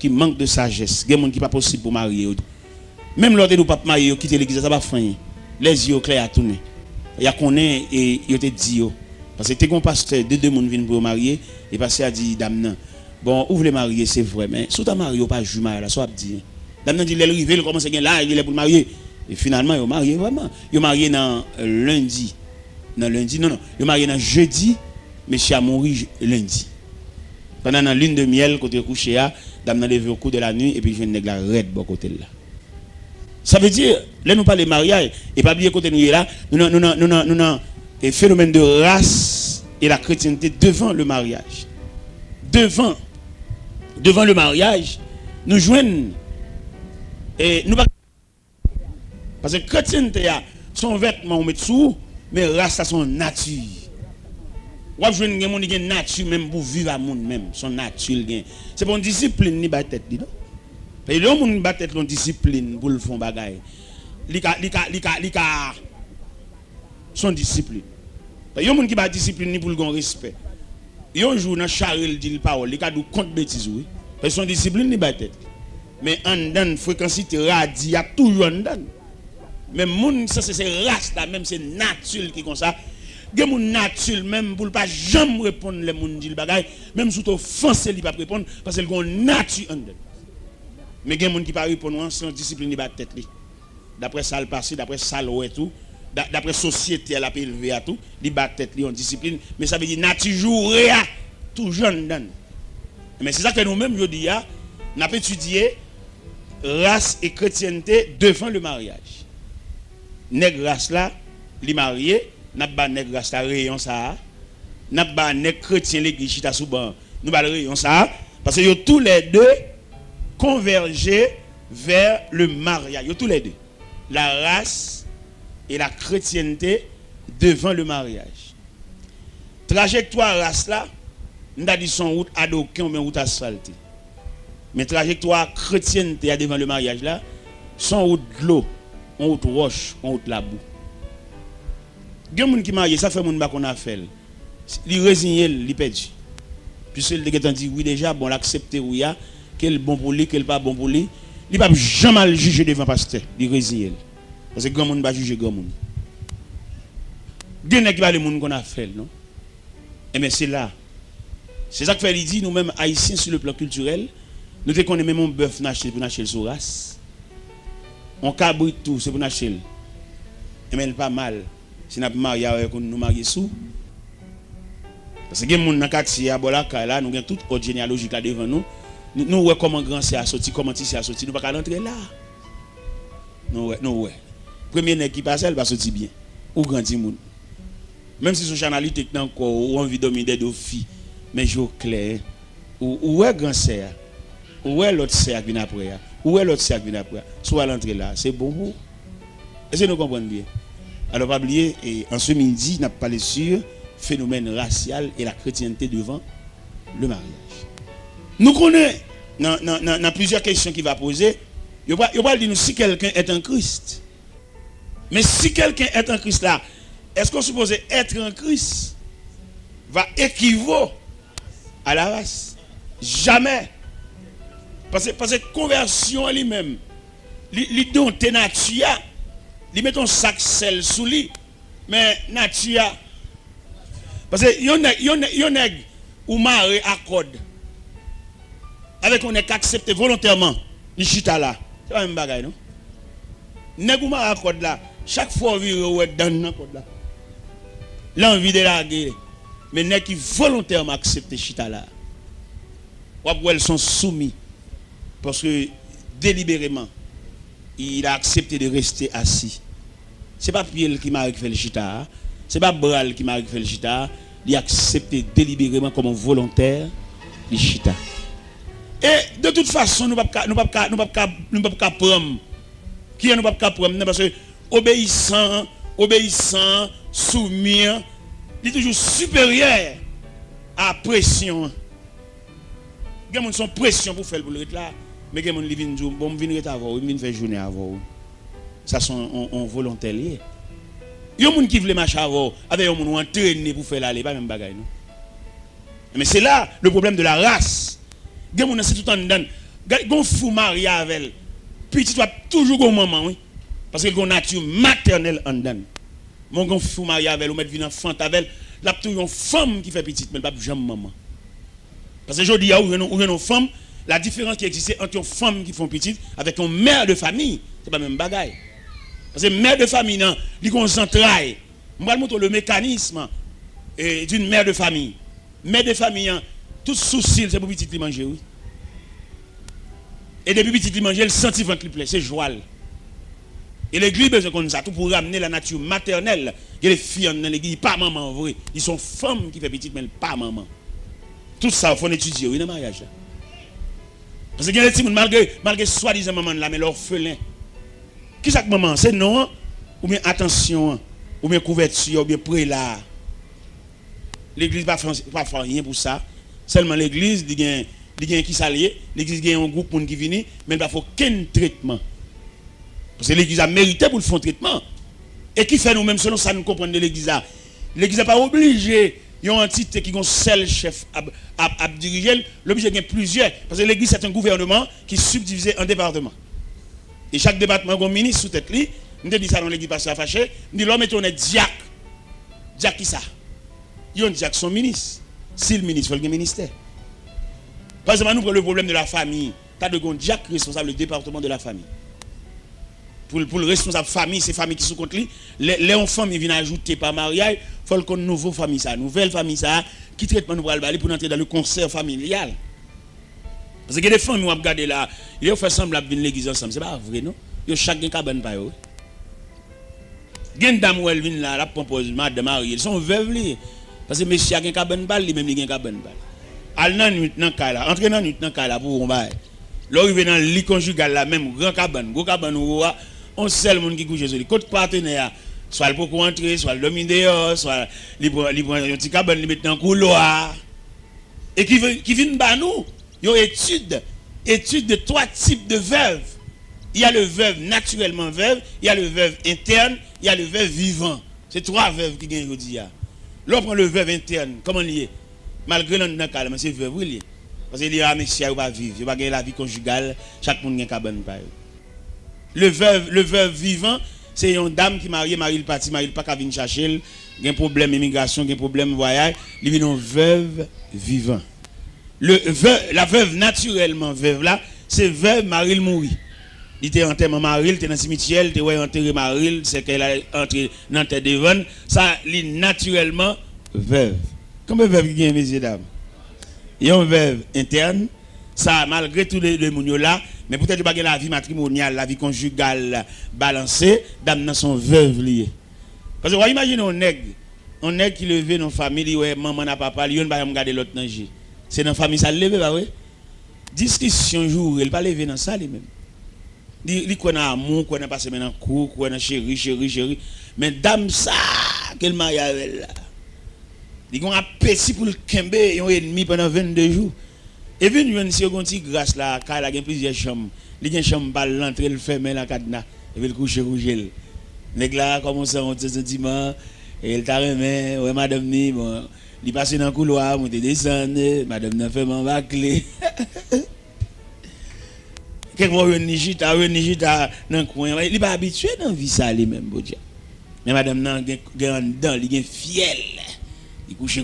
qui manque de sagesse, il y a des gens qui pas possible pour marier. Même lorsque nous pas marier, quitter l'église, ça va faire. Les yeux clairs à tourner. Il y a qu'on est et il te dit parce que t'es un pasteur deux personnes viennent pour marier et pasteur a dit dame non. Bon, ouvre les marier, c'est vrai mais si tu marié pas jumeau là, soit dit. Dame non dit les rivé, il commence à gagner là, il est pour marier et finalement il marié vraiment. Il marié dans lundi. Non, il marié dans jeudi, monsieur a mouru lundi. Pendant la lune de miel côté couché à dame n'a levé au cours de la nuit et puis je nèg la red bon côté là. Ça veut dire, là nous parlons de mariage, et pas oublier côté nous là, nous avons un phénomène de race et la chrétienté devant le mariage. Devant le mariage, nous joignons, et nous pas. Parce que chrétienté, son vêtement, on met sous, mais race, ça son nature. Ou joindre des gens qui ont une nature même pour vivre à monde même, son nature. C'est pour une discipline, ni ba tête, non? Et les gens qui ont une discipline pour le faire bagaille. Lika son discipline. Il y a des gens qui ont une discipline pour le respect. Il y a un jour dans Charles dit parole, il a du compte bêtise oui. Parce que son discipline ni ba tête. Mais en dan fréquence radie, il y a toujours en dan. Mais moun ça c'est race là même c'est nature qui comme ça. Gen moun nature même pour pas jamais répondre les moun dit le bagaille, même sous offenser il pas répondre parce que gon nature en dan. Mais il y a des gens qui ne répondent pas sans discipline de la tête. D'après ça, le passé, d'après ça, le tout, d'après la société, elle a élevé à tout, ils battent tête en discipline. Mais ça veut dire nature tout jeune. Mais c'est ça que nous-mêmes, je dis, nous avons étudié race et chrétienté devant le mariage. Nèg race là, les mariés, nous avons nèg race là, rayon ça. Nous avons nèg chrétien l'église chita souban. Nous avons rayon ça. Parce que tous les deux converger vers le mariage. Tous les deux. La race et la chrétienté devant le mariage. Trajectoire race là, nous avons dit son route adoquée ou bien route asphaltée. Mais trajectoire chrétienté devant le mariage là, son route de l'eau, on route roche, on route la boue. Il y a des gens qui marient, ça fait mon bas qu'on a fait. Il résigné, il perdu. Puisque le gars dit oui déjà, bon l'accepter oui ya. Quel bon pour lui, quel pas bon pour lui. Il ne va jamais juger devant le pasteur. Il résigne. Parce que grand monde va juger grand monde. Bien qui va le monde qu'on a fait, non? Et mais c'est là. C'est ça que fait il dit, nous-mêmes haïtiens sur le plan culturel, nous te connaissons même un bœuf naché pour nacher sur race. On cabrit tout, c'est pour nacher. Et mais pas mal. Si nous avons marié avec nous mariés sous. Parce que les gens dans le quartier, là, nous avons toute autre généalogie là devant nous. Nous voyons comment grand c'est sorti, comment petit c'est sorti, nous ne pouvons pas rentrer là. Nous voyons. Premier nèg qui passe, elle va sortir bien. Ou grandi moun. Même si son chanalité est encore, ou envie de dominer des filles, mais je clair. Ou est grand c'est, ou est l'autre c'est qui vient après, ou est l'autre c'est qui vient après. Soit l'entrée là, c'est bon pour. Est-ce que nous comprenons bien? Alors, pas oublier, et en ce midi, nous avons parlé sur le phénomène racial et la chrétienté devant le mariage. Nous connaissons dans plusieurs questions qu'il va poser. Il va dire si quelqu'un est en Christ. Mais si quelqu'un est en Christ là, est-ce qu'on suppose être en Christ va équivaut à la race? Jamais. Parce que conversion lui-même, il donne tes nature, il met ton sac sel sous lui, mais nature. Parce que yon nèg ou maré accord. Avec on est accepté volontairement, ni chita là. C'est pas même bagaille non? Nèg ou maré accord là, chaque fois vire ou dans code là. L'envie de la guerre. Mais nèg qui volontairement accepté chita là. Ou elles sont soumis parce que délibérément il a accepté de rester assis. C'est pas Pierre qui m'a fait le chita, c'est pas Bral qui m'a fait le chita, il a accepté délibérément comme un volontaire le chita. Et de toute façon nous pas prendre qui nous pas prendre parce que obéissant, soumis, il est toujours supérieur à pression. Il y a son pression pour faire le là, mais il y a des gens qui bon venir avant, ils viennent faire journée avant. Ça sont on volontaire lié. Il y a des gens qui veulent marcher avant, avec des gens qui entraîné pour faire l'aller, pas même bagaille non. Mais c'est là le problème de la race. Il y a des gens qui tout en dedans. gon fou marié avec elle. Petit doit toujours gon maman oui. Parce que gon nature maternelle en dedans. Mon gon fou marié avec elle ou mettre vin enfant avec elle, là toujours une femme qui fait petite mais pas jamais maman. Parce que aujourd'hui où une femme, la différence qui existe entre une femme qui font petite avec une mère de famille, c'est pas même bagaille. Parce que mère de famille non, il concentraille. On va montrer le mécanisme d'une mère de famille. Mère de famille, tout souci, c'est pour petit qui manger, oui. Et depuis petit qui manger, le sentiment qui plaît, c'est joie. Et l'église besoin comme ça, tout pour ramener la nature maternelle. Il y a les filles dans l'église, pas maman vrai. Ils sont femmes qui font petite, mais pas maman. Tout ça, il faut étudier, oui, dans le mariage. Parce que il y a des petits, malgré soi-disant maman là, mais l'orphelin. Qui c'est que maman? C'est non, ou bien attention, ou bien couverture, ou bien prélat. L'église n'a pas fait rien pour ça. Seulement l'église, il y a qui s'allie, l'église a un groupe qui vient, mais il n'y a pas aucun traitement. Parce que l'église a mérité pour le faire traitement. Et qui fait nous-mêmes, selon ça, nous comprenons de l'église. L'église n'est pas obligée, il y a un entité qui est un seul chef à diriger, l'obligé il y a plusieurs. Parce que l'église, c'est un gouvernement qui est subdivisé en départements. Et chaque département a un ministre sous tête. Je dis ça dans l'église parce que fâché. Je dis l'homme est un diacre. Diacre qui ça? Il y a un diacre son ministre. Si le ministre, il faut le ministère. Par exemple, nous prenons le problème de la famille. Tu as de un diacre responsable du département de la famille. Pour le responsable famille, c'est famille qui sont contre lui. Les enfants viennent ajouter par mariage, il faut qu'on nouveau famille ça, nouvelle famille ça, qui traitement nous aller pour entrer dans le concert familial. Parce que les familles nous regardent là, ils font semblant de venir l'église ensemble, c'est pas vrai non? Ils chacun cabane pas yo. Gen dame où elle vient là, la propose madame mariée, ils sont veuves li. Parce que monsieur a gen cabane bal, lui même il gen cabane bal. Al nan nuit nan ka là, entre nan nuit nan ka là pour on bail. Là arrivé dans le lit conjugal là même grand cabane, gros cabane ou on seul monde qui couche sur lui. Côté partenaire, soit le pour entrer, soit le dominer dehors, soit libre un petit cabane li mettre dans couloir. Et qui vient ba nous, yo étude de trois types de veuves. Il y a le veuve naturellement veuve, il y a le veuve interne, il y a le veuve vivant. C'est trois veuves qui gagnent aujourd'hui. Là on prend le veuve interne, comment lié? Malgré l'un calme, c'est veuve oui. Parce qu'il y a un monsieur qui va vivre, il va gagner la vie conjugale, chaque monde a un cabane pa. Le veuve vivant, c'est une dame qui marie le parti, marie pas qu'à venir chercher, il y a un problème immigration, il y a un problème voyage, il vient une veuve vivant. La veuve naturellement veuve là, c'est veuve marie le mourir. Il était enterré Maril, il était dans le cimetière, il était enterré Maril, c'est qu'elle a entré dans la terre de Van. Ça, il est naturellement veuve. Comment veuve qui gagne, messieurs dames? Il y a une veuve interne, ça, malgré tous les mounions là, mais peut-être pas la vie matrimoniale, la vie conjugale balancée, dames dans son veuve liée. Parce que vous imaginez un nègre qui levé dans la famille, ouais, maman n'a papa, il va regarder l'autre nager. C'est dans la famille, ça le levé, bah oui. Discussion jour, il va lever dans ça lui-même. Il connaît amour, connaît passé maintenant cours, connaît chéri. Mais dame ça, quel mariage là. Il a un appétit pour le kembe, il a un ennemi pendant 22 jours. Et puis, si on a une grâce là, il a plusieurs chambres. Il a une chambre pour l'entrée, il ferme la cadenas, et puis il couche rouge. Les gars commencent à monter sentiment, et il t'a remis, ouais, madame ni, bon, il passe dans le couloir, il descend, madame n'a fait mon bâclé. Quelqu'un Nigita dans le coin, il n'est pas habitué dans la vie ça lui-même, mais madame n'a pas dedans, il est fiel, il couche.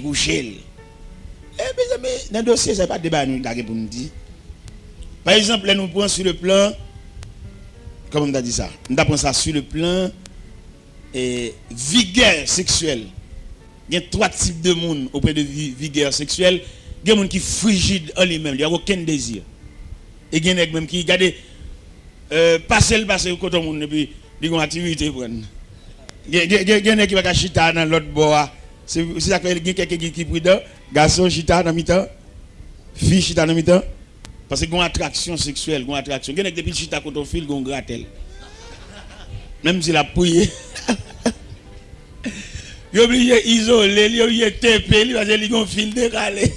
Mais dans le dossier, ce n'est pas débat pour nous dire. Par exemple, nous prenons sur le plan, comment on a dit ça? Nous prenons ça sur le plan vigueur sexuelle. Il y a trois types de monde auprès de vigueur sexuelle. Il y a des gens qui sont frigides en lui-même, il n'y a aucun désir. Et il y a des gens qui regardent passer au côté de monde et puis ils ont une activité. Il y a des gens qui vont chita dans l'autre bois. C'est ça que il y a quelqu'un qui est prudent. Garçon chita dans mi-temps. Fille chita dans mi-temps. Parce qu'il y a une attraction sexuelle. Il y a des gens qui chita contre le fil, ils ont grattel. Même s'il a prié. Il est obligé d'isoler, il est obligé de taper, parce qu'il a un fil décalé.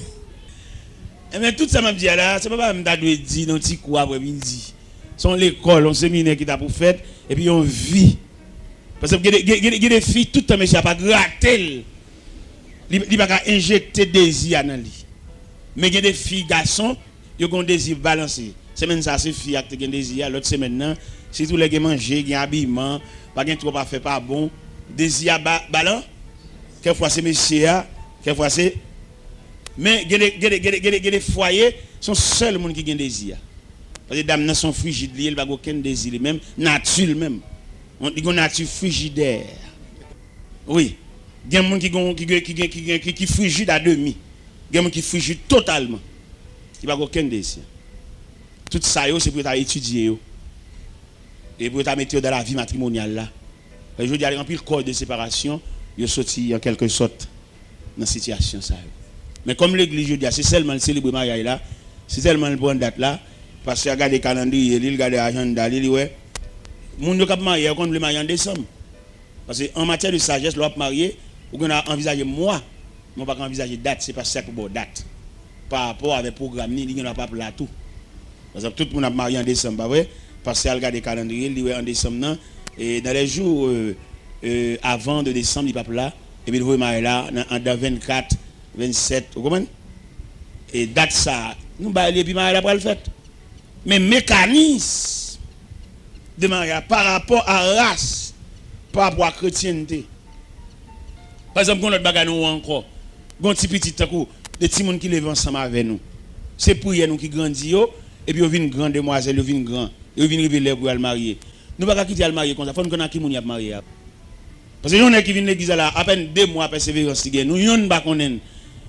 Mais tout ça m'a dit là, c'est pas me dire dans petit coup après midi. Son l'école, on séminaire qui t'a pour fait et puis on vit. Parce que il y a des filles tout le temps monsieur pas gratter. Il pas injecter désir dans lui. Mais il y a des filles garçons, ils ont un désir balancé. Semaine ça c'est fille qui gen désir, l'autre semaine nan, si tous les qui manger, qui habillement, pas gen trop pas fait pas bon, désir balan. Quelquefois c'est monsieur, quelquefois c'est mais les foyers sont seuls monde qui gen désir. Parce que dames nan sont frigides, il pas aucun désir même nature même. On dit qu'on nature frigidaire. Oui. Il y a des gens qui frigide à demi. Il y a des gens qui frigide totalement. Il n'y a aucun désir. Tout ça, c'est pour étudier. Et pour mettre dans la vie matrimoniale. Je dis, il y a un corps de séparation. Il est sorti en quelque sorte dans cette situation. Mais comme l'église, je dis, c'est seulement le célébrer mariage là. C'est tellement le bon date là. Parce que regarde le calendrier, il regarde l'agenda, il dit, ouais. Les gens qui sont mariés, on le marier en décembre. Parce qu'en matière de sagesse, l'on marié, on a envisagé moi, on pas envisager date, c'est pas ça pour bonne date. Par rapport avec le programme, il n'y a pas là tout. Parce que tout le monde a marié en décembre, vrai? Parce que regarde le calendrier, il dit en décembre, et dans les jours avant de décembre, il n'est pas là. Et puis il va marier là, dans 24, 27, vous comprenez? Et date ça, nous allons puis marier là pour le fait. Mais mécanisme de mariage par rapport à race, par rapport à chrétienté. Par exemple, quand notre bagage nous encore, quand petit petit coup, des petits gens qui lèvent ensemble avec nous. C'est pour nous qui grandit et puis on vient grande demoiselle, on vient grand, et on vient révéler pour le marier. Nous ne pouvons pas quitter le marier comme ça, il faut qu'on ait qui moun y a marié. Parce que nous qui viennent l'église là, à peine 2 mois persévérance nous yon pas connaître.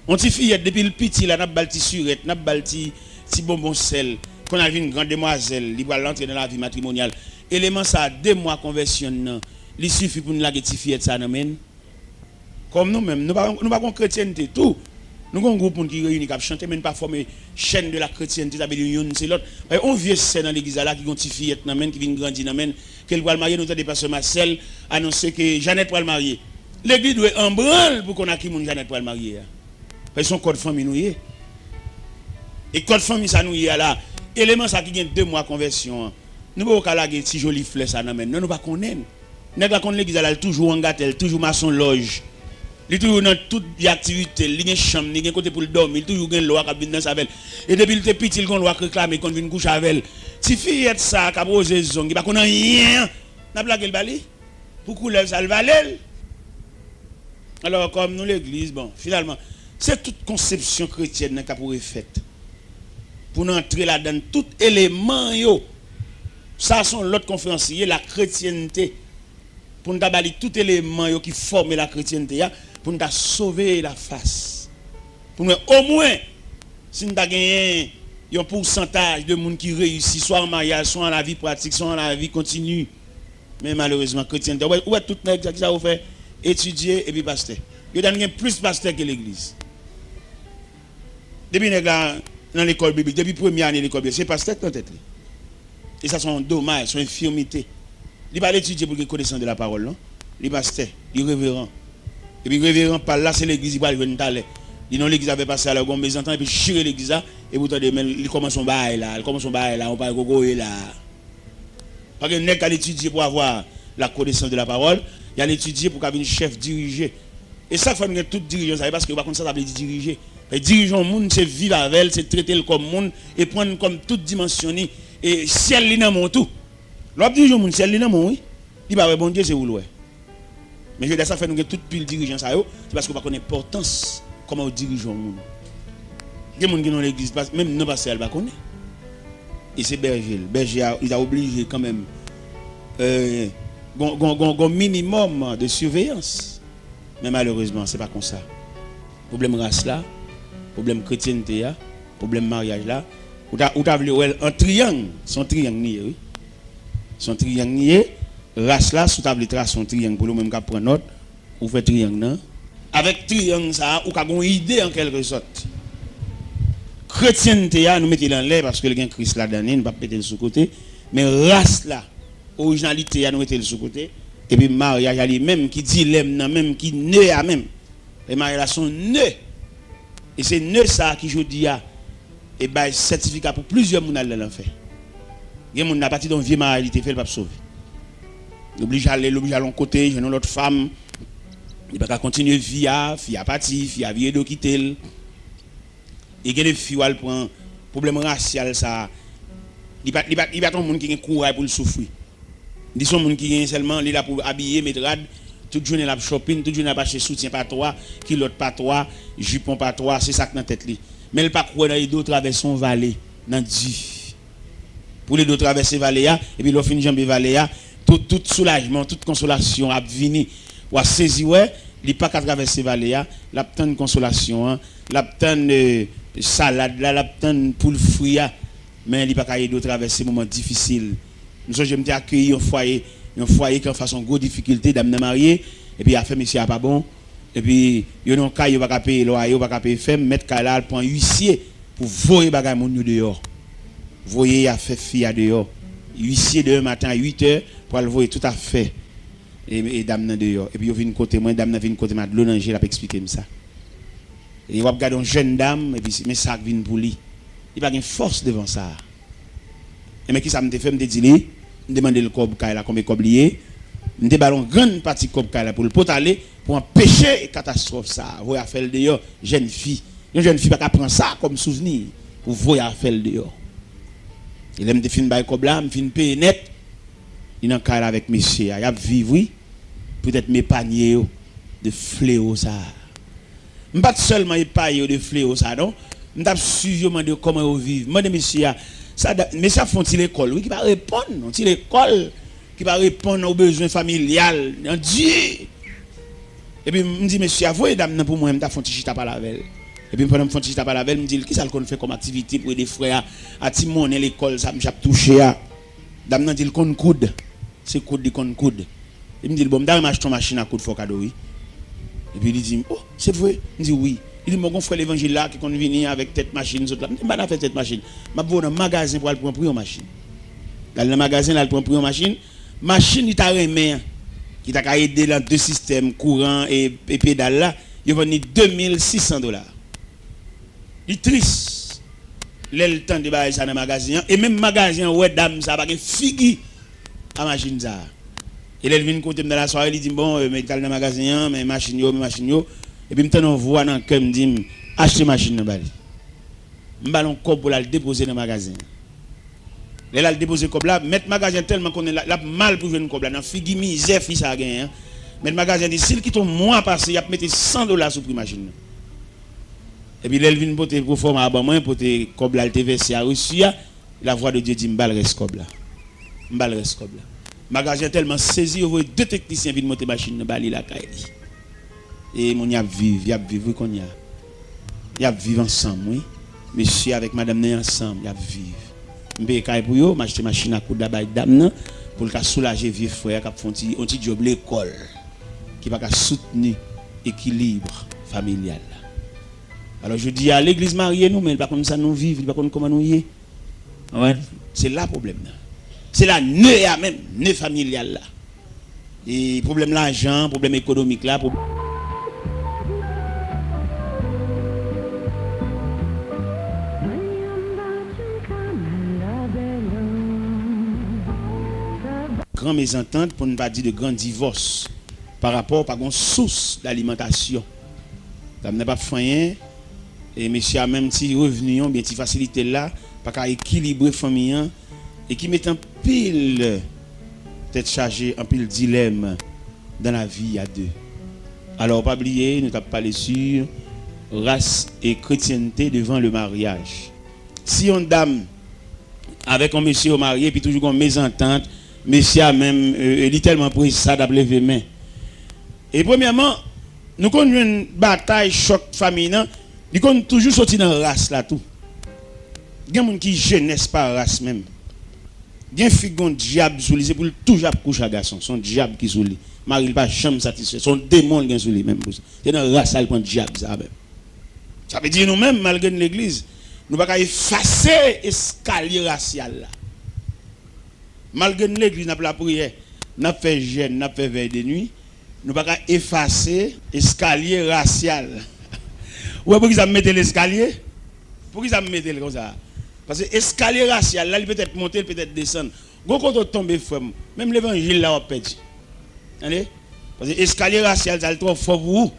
On ti fillette depuis le petit là, n'a balti surette, n'a balti petit bonbon sel, qu'on a vu une grande demoiselle, il va l'entrer dans la vie matrimoniale. Élément ça 2 mois conversion non, il suffit pour nous la petite fillette ça n'amène. Comme nous-mêmes, nous pas chrétienté tout. Nous avons un groupe qui réunit, qui chanter, mais pas former chaîne de la chrétienté, c'est l'autre. On vient dans l'église là, qui ont une fillette, qui vient grandir, qu'elle va le marier, nous avons des personnes Marcel annoncer que Jeannette va le marier. L'église doit en branle pour qu'on a qui mon Jeannette va le marier. Parce que son code famille nous y est. Et code famille ça nous y est là. Élément ça qui gagne 2 mois conversion. Nous ne pouvons pas laguer si joli fleur ça nous nous pas connaître. Nous pas connaître l'église là toujours en gâtel, toujours maçon loge. Il toujours dans toute activité, il y a une chambre, il y a un côté pour le dormir, il toujours une loi qui vient dans sa belle. Et depuis il était petit, il y a une loi qui réclame qu'on vient coucher avec elle. Si fille ça qui a posé zone, il pas connaît rien. N'a blagué le balai. Pour couler ça le valait. Alors comme nous l'église, bon, finalement, c'est toute conception chrétienne qui a pour effet. Pour nous entrer là-dedans tout élément yo. Ça sont l'autre conférencier la chrétienté. Pour nous balayer tout élément yo qui forme la chrétienté pour nous sauver la face. Pour nous au moins si nous avons gagné un pourcentage de monde qui réussit soit en mariage, soit en la vie pratique, soit en la vie continue. Mais malheureusement chrétienté où est tout nèg ça vous fait étudier et puis pasteur. Il y a plus pasteur que l'église. Depuis nèg dans l'école biblique, depuis première année de l'école biblique, c'est pasteur qui tête. Et ça sont dommages, sont infirmités. Il va l'étudier pour qu'il connaisse de la parole, non? Il pasteur, il révérend. Et puis révérend par là, c'est l'église, il va venir d'aller. Il non l'église avait passé à la gomme, mais et puis chirer l'église là, et vous entendez, il commence son bail là, on parle gogo là. Parce que n'est qu'à l'étudier pour avoir la connaissance de la parole, il y a l'étudier pour qu'un chef diriger. Et ça, il faut que tout dirigeant, ça parce que par contre ça, ça veut dire diriger. Dirigeant monde, c'est vivre avec elle, c'est traiter le comme monde et prendre comme toute dimension et ciel li nan mon tout. L'autre dirigeant monde ciel li nan mon oui. Il va bon Dieu c'est où loin. Mais je dis ça fait nous toute pile dirigeant ça yo, c'est parce qu'on pas connaît l'importance comment on dirige le monde. Il y a des gens qui dans l'église même non pasteur pas connaît. Et c'est berger, il a obligé quand même un minimum de surveillance. Mais malheureusement, c'est pas comme ça. Problème race là, problème chrétienté là, problème mariage là, ou t'as vu un triangle, son triangle nié, oui. Son triangle nié, race là, sous table trace son triangle pour le même qu'à prendre note, ou fait triangle non. Avec triangle ça, ou qu'a une idée en quelque sorte. Chrétienté là, nous mettons dans l'air parce que le gain Christ là dedans, nous pas péter le sous côté, mais race là, originalité là nous mettons le sous côté et puis mariage là même qui dit l'aime même qui né à même. Les mariages sont nés. Et c'est nés ça qui je dis et ben certificat pour plusieurs moun dans l'enfer. Il y a moun n'a parti d'un vieux mariage il te fait pas sauver. L'oblige à aller l'autre côté, je l'autre femme. Il pas continuer vie à parti, vie à vie de quitter. Et que les filles elle prend problème racial ça Il pas un monde qui a courage pour le souffrir. Il sont monde qui est seulement là pour habiller, mettre rad, toute journée la shopping, toute journée la acheter soutien pas toi, kilote pas toi, jupon pas toi, c'est ça que dans tête li. Mais il pas croire dans les deux traverser son vallée dans Dieu. Pour les deux traverser vallée et puis l'on finit jambe vallée tout soulagement, toute consolation a venir ou a saisi ouais, il pas qu'à traverser vallée la tendre consolation, la tendre salade, la tendre pour le fruit mais il pas qu'à aider traverser moment difficile. Nous je me accueilli un foyer qui en façon gros difficulté d'amener marié et puis a fait monsieur a pas bon et puis yo non cas yo pas payer loyer, pas payer femme mettre cas là prend huissier pour voyer bagay moun yo dehors. Voyer a fait fille à dehors. Huissier de matin à 8h pour aller voyer tout à fait et dame dehors et puis yo vinn côté moi dame vinn côté Madeleine Angel a expliquer ça. Et on regarde une jeune dame et puis mais ça vinn pour lui. Il pas une force devant ça. Et mais qui ça me fait me dit lui me demander le cob là combien cob lié me ballon grande partie cob là pour le potaler pour empêcher catastrophe ça voyer faire dehors jeune fille une jeune fille pas prendre ça comme souvenir pour voyer faire dehors il aime de fin bail cob là me fin payer net il en cas avec monsieur il a vivre oui peut-être mes paniers de fléau ça pas seulement épaille de fléau ça non m't'a suivi de comment vivre moi de monsieur ça mais ça font-ils l'école oui qui va répondre non l'école qui va répondre aux besoins familial en Dieu et puis me dit monsieur avoue dame pour moi m't'a font chita par la veille et puis pendant me font chita par la veille me dit qui ça qu'on fait comme activité pour aider frères à Timon l'école ça me touché à dame dit qu'on coude c'est coude dit qu'on coude il me dit bon dame m'achète ton machine à coude faut cadeau oui et puis il dit oh c'est vrai il dit oui. Il dit mon frère l'évangile là qui qu'on venir avec tête machine autres là pas fait cette machine m'a voir dans magasin pour aller prendre pour une machine dans le magasin là prendre pour une machine il t'a remis qui t'a aidé dans deux systèmes courant et pédale là il vend $2600 il triste le temps de bailler ça dans magasin et même magasin ouais dame ça pas une figue à machine ça et elle vient côté dans la soirée il dit bon mais dans le magasin mais machine yo et puis maintenant on voit dans cœur me dit acheter machine dans bali m'ballon cob pour la déposer dans magasin elle a déposer cob là mettre magasin tellement qu'on est là mal pour jouer cob là dans figue misère fi ça gain mais le magasin dit s'il quitte un mois passé il a mettre $100 sur prix machine et puis elle vient porter pour former à moi pour te cob là te verser à Russie la voix de Dieu dit m'bal reste cob là magasin tellement saisi on voit deux techniciens viennent monter machine dans bali la caille et mon y a vivre qu'on y a vivre ensemble oui monsieur avec madame né ensemble y a vivre m'paye caille pour yo m'acheter machine à coudre là dame pour le soulager vieux frère qui font un petit job l'école qui va soutenir équilibre familial alors je dis à l'église mariée nous mais pas comme ça nous vivre pas comme comment nous y ouais c'est là problème c'est la nœud même nœud familial là et problème l'argent problème économique là grand mésentente pour ne pas dire de grand divorce par rapport à une source d'alimentation. Ça n'a pas fait et monsieur a même si revenu bien si facilité là pas qu'à équilibrer famille et qui met en pile tête chargée en pile dilemme dans la vie à deux. Alors pas oublier nous t'as parlé sur race et chrétienté devant le mariage. Si une dame avec un monsieur marié puis toujours une mésentente monsieur a même littéralement pris ça d'appeler les mains. Et premièrement, nous connaissons une bataille choc famille, nous connaissons toujours sorti dans la race là tout. Il y a des gens qui jeunesse par race même. Il y a un figon diable sous lui, c'est pour toujours coucher à garçon, son diable qui sous lui. Marie pas jamais satisfait, son démon qui sous lui même pour ça. C'est dans la race là le diable ça même. Ça veut dire nous même malgré l'église, nous pas effacer escalier racial là. Malgré l'église, n'a pas la prière, n'a fait jeûne, n'a fait veille de nuit, nous pas effacer escalier racial. Ouais, pour qu'ils ça mettre l'escalier? Pour qu'ils ça mettre comme ça? Parce que escalier racial, là, il peut être monter, il peut être descendre. Quand on tombe, même l'évangile là, on perd. Parce que escalier racial, ça est trop fort pour vous.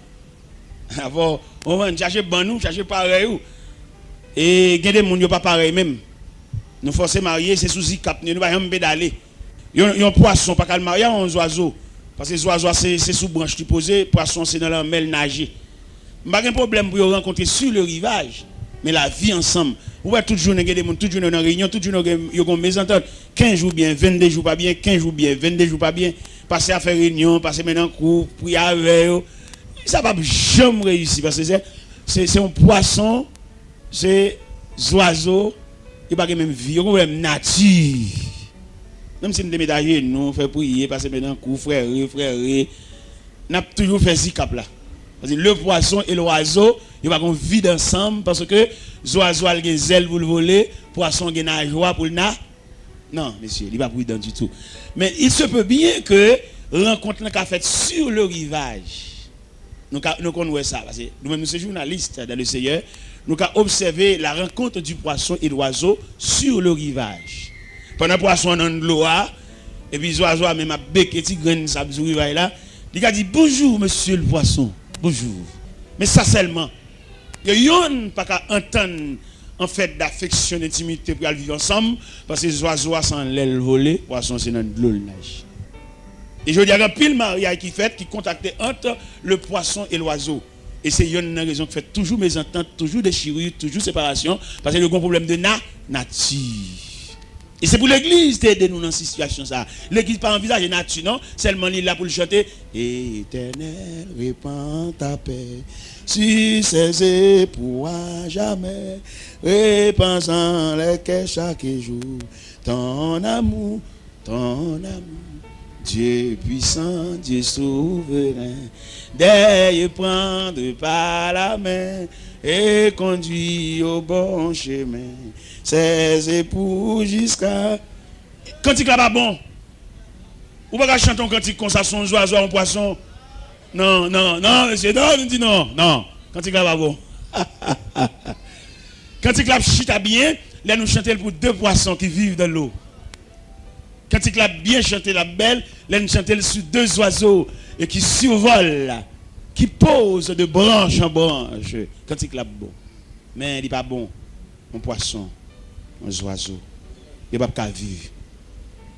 On va chercher ban nous, chercher pareil. Et il y a des gens qui ne sont pas pareil même. Nous forcer marier, c'est sous cap, nous pas pédaler. Un poisson, pas qu'à le marier, un oiseau. Parce que les oiseaux, c'est sous branche qui posent, poisson, c'est dans la mer nager. Pas de problème pour rencontrer sur le rivage, mais la vie ensemble. Vous voyez, toute journée, des gens, toute journée dans réunion, toute journée, ils ont mésentente. 15 jours bien, 22 jours pas bien, 15 jours bien, 22 jours pas bien. Passer à faire réunion, passer maintenant en cours, prier avec eux. Ça va jamais réussir parce que c'est un poisson, c'est des oiseaux, il n'y a pas même vie, il y a même nature. Même si nous déménageons, nous faisons prier, passer maintenant en cours, frère, nous avons toujours fait ce cap là. Parce que le poisson et l'oiseau, ils vont vivre ensemble parce que l'oiseau a des ailes pour le voler, le poisson a une joie pour le na. Non, monsieur, il n'est pas prudent du tout. Mais il se peut bien que rencontre qu'a fait sur le rivage. Nous connaissons ça. Parce que nous-mêmes, nous sommes journalistes dans le Seigneur. Nous avons observé la rencontre du poisson et de l'oiseau sur le rivage. Pendant que le poisson dans l'eau, et puis l'oiseau a même bec et petit grain sur le rivage là, il a dit bonjour, monsieur le poisson. Bonjour. Mais ça seulement. Il y a pas qu'à entendre en fait d'affection, d'intimité pour vivre ensemble, parce que les oiseaux sont l'aile volée, les poissons c'est dans l'eau nage. Et je dis à pile mariage qui fait, qui contacte entre le poisson et l'oiseau. Et c'est une raison qui fait toujours mésentente, toujours déchirure, toujours séparation, parce qu'il y a un problème de nature. Et c'est pour l'église d'aider nous dans cette situation. L'église pas envisage nature, non? Seulement il est là pour le chanter. Éternel, répands ta paix sur ses époux à jamais. Répands en les cœurs chaque jour. Ton amour, ton amour. Dieu puissant, Dieu souverain. D'ailleurs prendre par la main et conduit au bon chemin. Ses époux jusqu'à. Cantique là pas bon. Ou pas chanter un cantique comme ça, son oiseau, un poisson. Non, monsieur, non, on dit non. Cantique là pas bon. Cantique là chita bien, là nous chantons pour deux poissons qui vivent dans l'eau. Cantique là bien chanté, la belle, là nous chantons sur deux oiseaux et qui survolent, qui posent de branche en branche. Cantique là bon. Mais il n'est pas bon. Un poisson. Un oiseau, il n'y a pas qu'à vivre.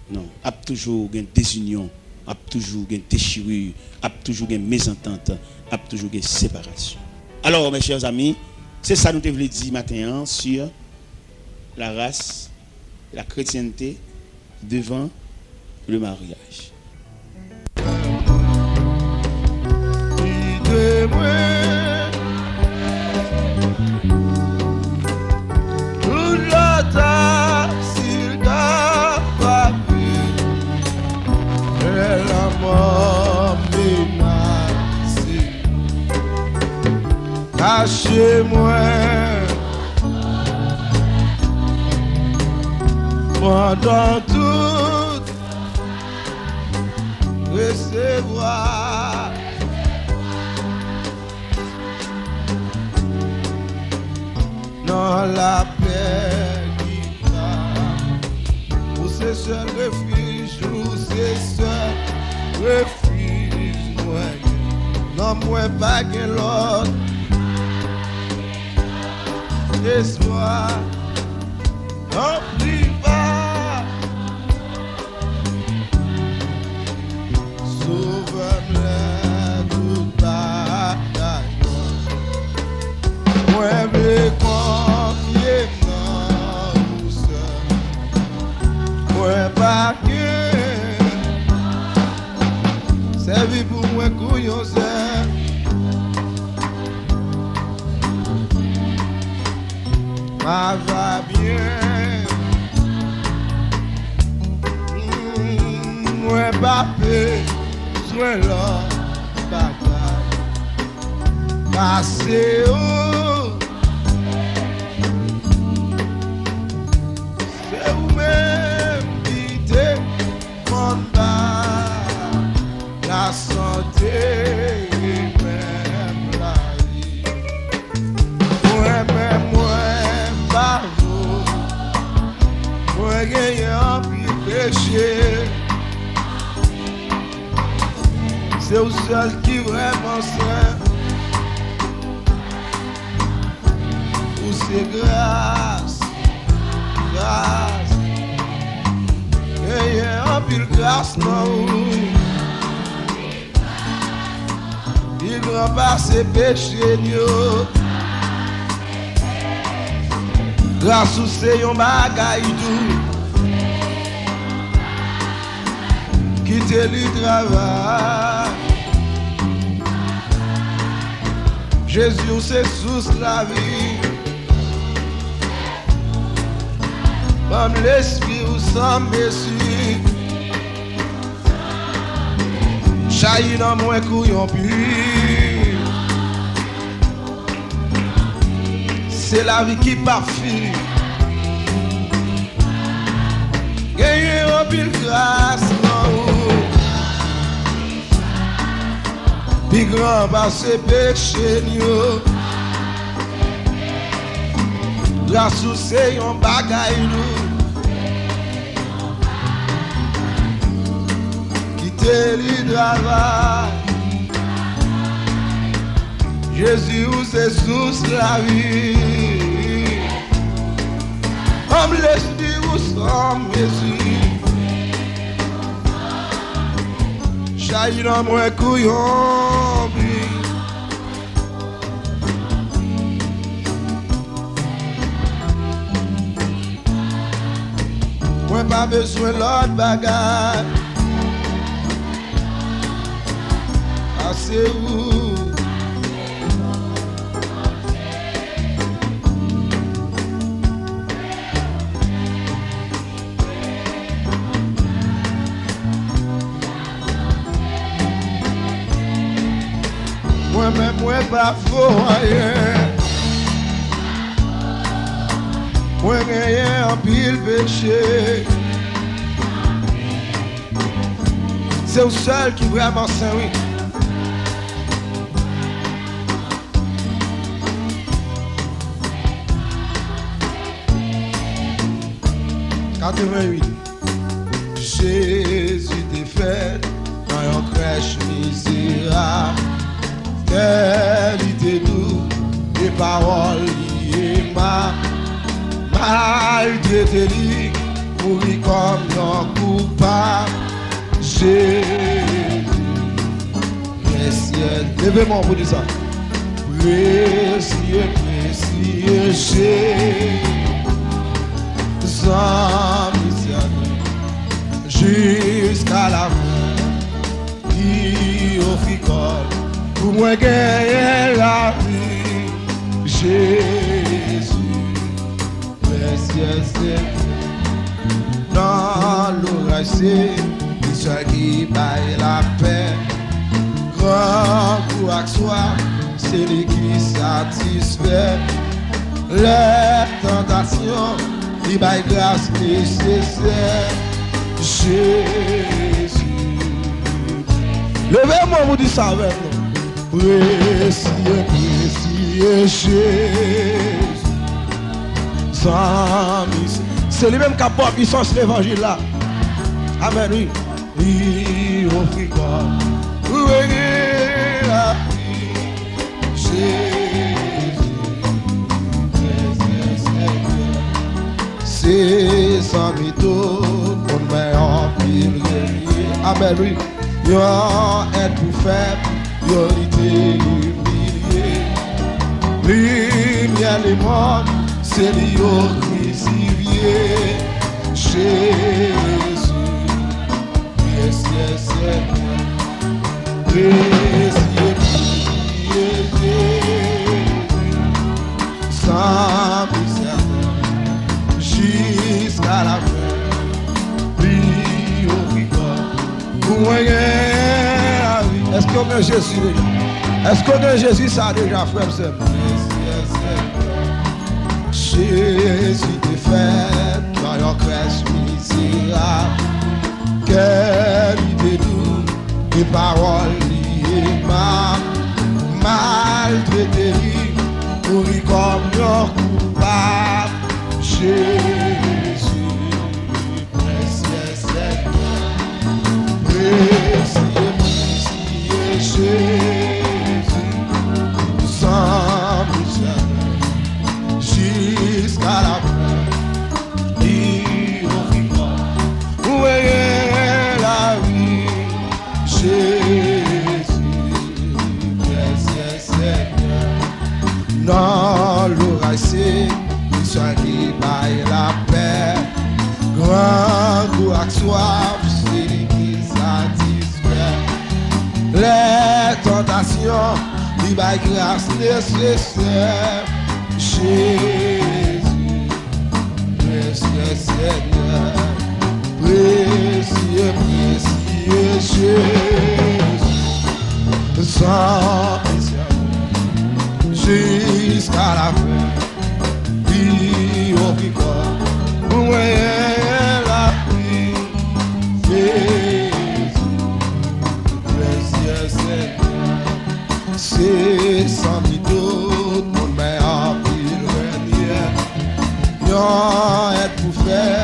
Non, il y a toujours une désunion, il y a toujours une déchirure, il y a toujours une mésentente, il y a toujours une séparation. Alors, mes chers amis, c'est ça que nous devons dire matin sur la race, la chrétienté devant le mariage. Cachez-moi pendant tout recevoir dans la paix qui va pour ce seul refuge, pour ce seul refuge, moi, non, moi, pas que l'autre. Espoir, n'oublie pas, sauve-moi toute bataille. Moi, je confier dans vous seul. Moi, pas que c'est vie pour moi, couillon, c'est. Ça va bien. Moi, Mbappé, sois là, bataille. Passez haut. C'est vous-même qui défendez la santé et même la vie. Moi-même, moi gagnant puis péché, c'est au seul qui vraiment sait. Pour ses grâces, grâce. grâce, non. Il grand par ses péchés, yo. Grâce ou c'est yon bagay tout. Quitter le travail. Jésus c'est sous la vie. Comme l'esprit ou sans messie. Jaillit dans mon couillon puis. C'est la vie qui parfume. Gagner en pile grâce, non. Puis grand par ses péchés, yo. Grâce ou c'est yon bagay nou. Quitter le travail. Jésus ou c'est sous la vie. Comme l'esprit ou sans mesure. Jaillit dans mon couillon. Moi pas besoin l'autre bagarre. Assez où? Moi-même, moi pas faux rien. Moi rien en pile péché. C'est le seul qui vraiment saint, oui. Jésus t'est fait dans une crèche misérable. Qualité doux, des paroles liées ma maltraité lui, mourir comme un coupable. Jésus, précieux, levez-moi pour dire ça. Précieux, précieux Jésus, sans miséricorde, jusqu'à la fin, qui offre corps. Pour moi gagner la vie, Jésus, précieux Seigneur. Dans l'orage, c'est celui qui baille la paix. Grand courage soit, c'est lui qui satisfait. Les tentations, il baille grâce nécessaire. Jésus. Levez-moi, vous dites ça avec nous. Précieux, précieux Jésus, sans misère. C'est lui-même qui apporte puissance l'évangile là. Amen, oui. Il offre quoi? Pour gagner la vie. Jésus, précieux Seigneur. C'est sans mytho, qu'on met en pile. Amen, oui. Yo est plus faible. Yo été humilié, lumière les morts, c'est lui au crucifié. Jésus, précieux Seigneur, précieux Jésus, sans misère, jusqu'à la fin, lui au ricard, pour moi. Est-ce qu'on a Jésus déjà? Est-ce qu'on a Jésus ça déjà, frère? Jésus t'est fait dans une crèche misérable. Quelle idée douce, des paroles liées ma maltraité, mourir comme un coupable. Jésus, précieux Seigneur, précieux. Jésus, sans misère, jusqu'à la fin, il offre où est la baille la paix. Grand goût à soif, c'est lui qui satisfait. Les tentations, il baille grâce nécessaire. Jésus, précieux Seigneur, précieux, précieux Jésus, sans jusqu'à la fin, vie au picot, moyen la vie, Jésus, précieux Seigneur, c'est sans doute mon meilleur pile renier, yon est pour faire.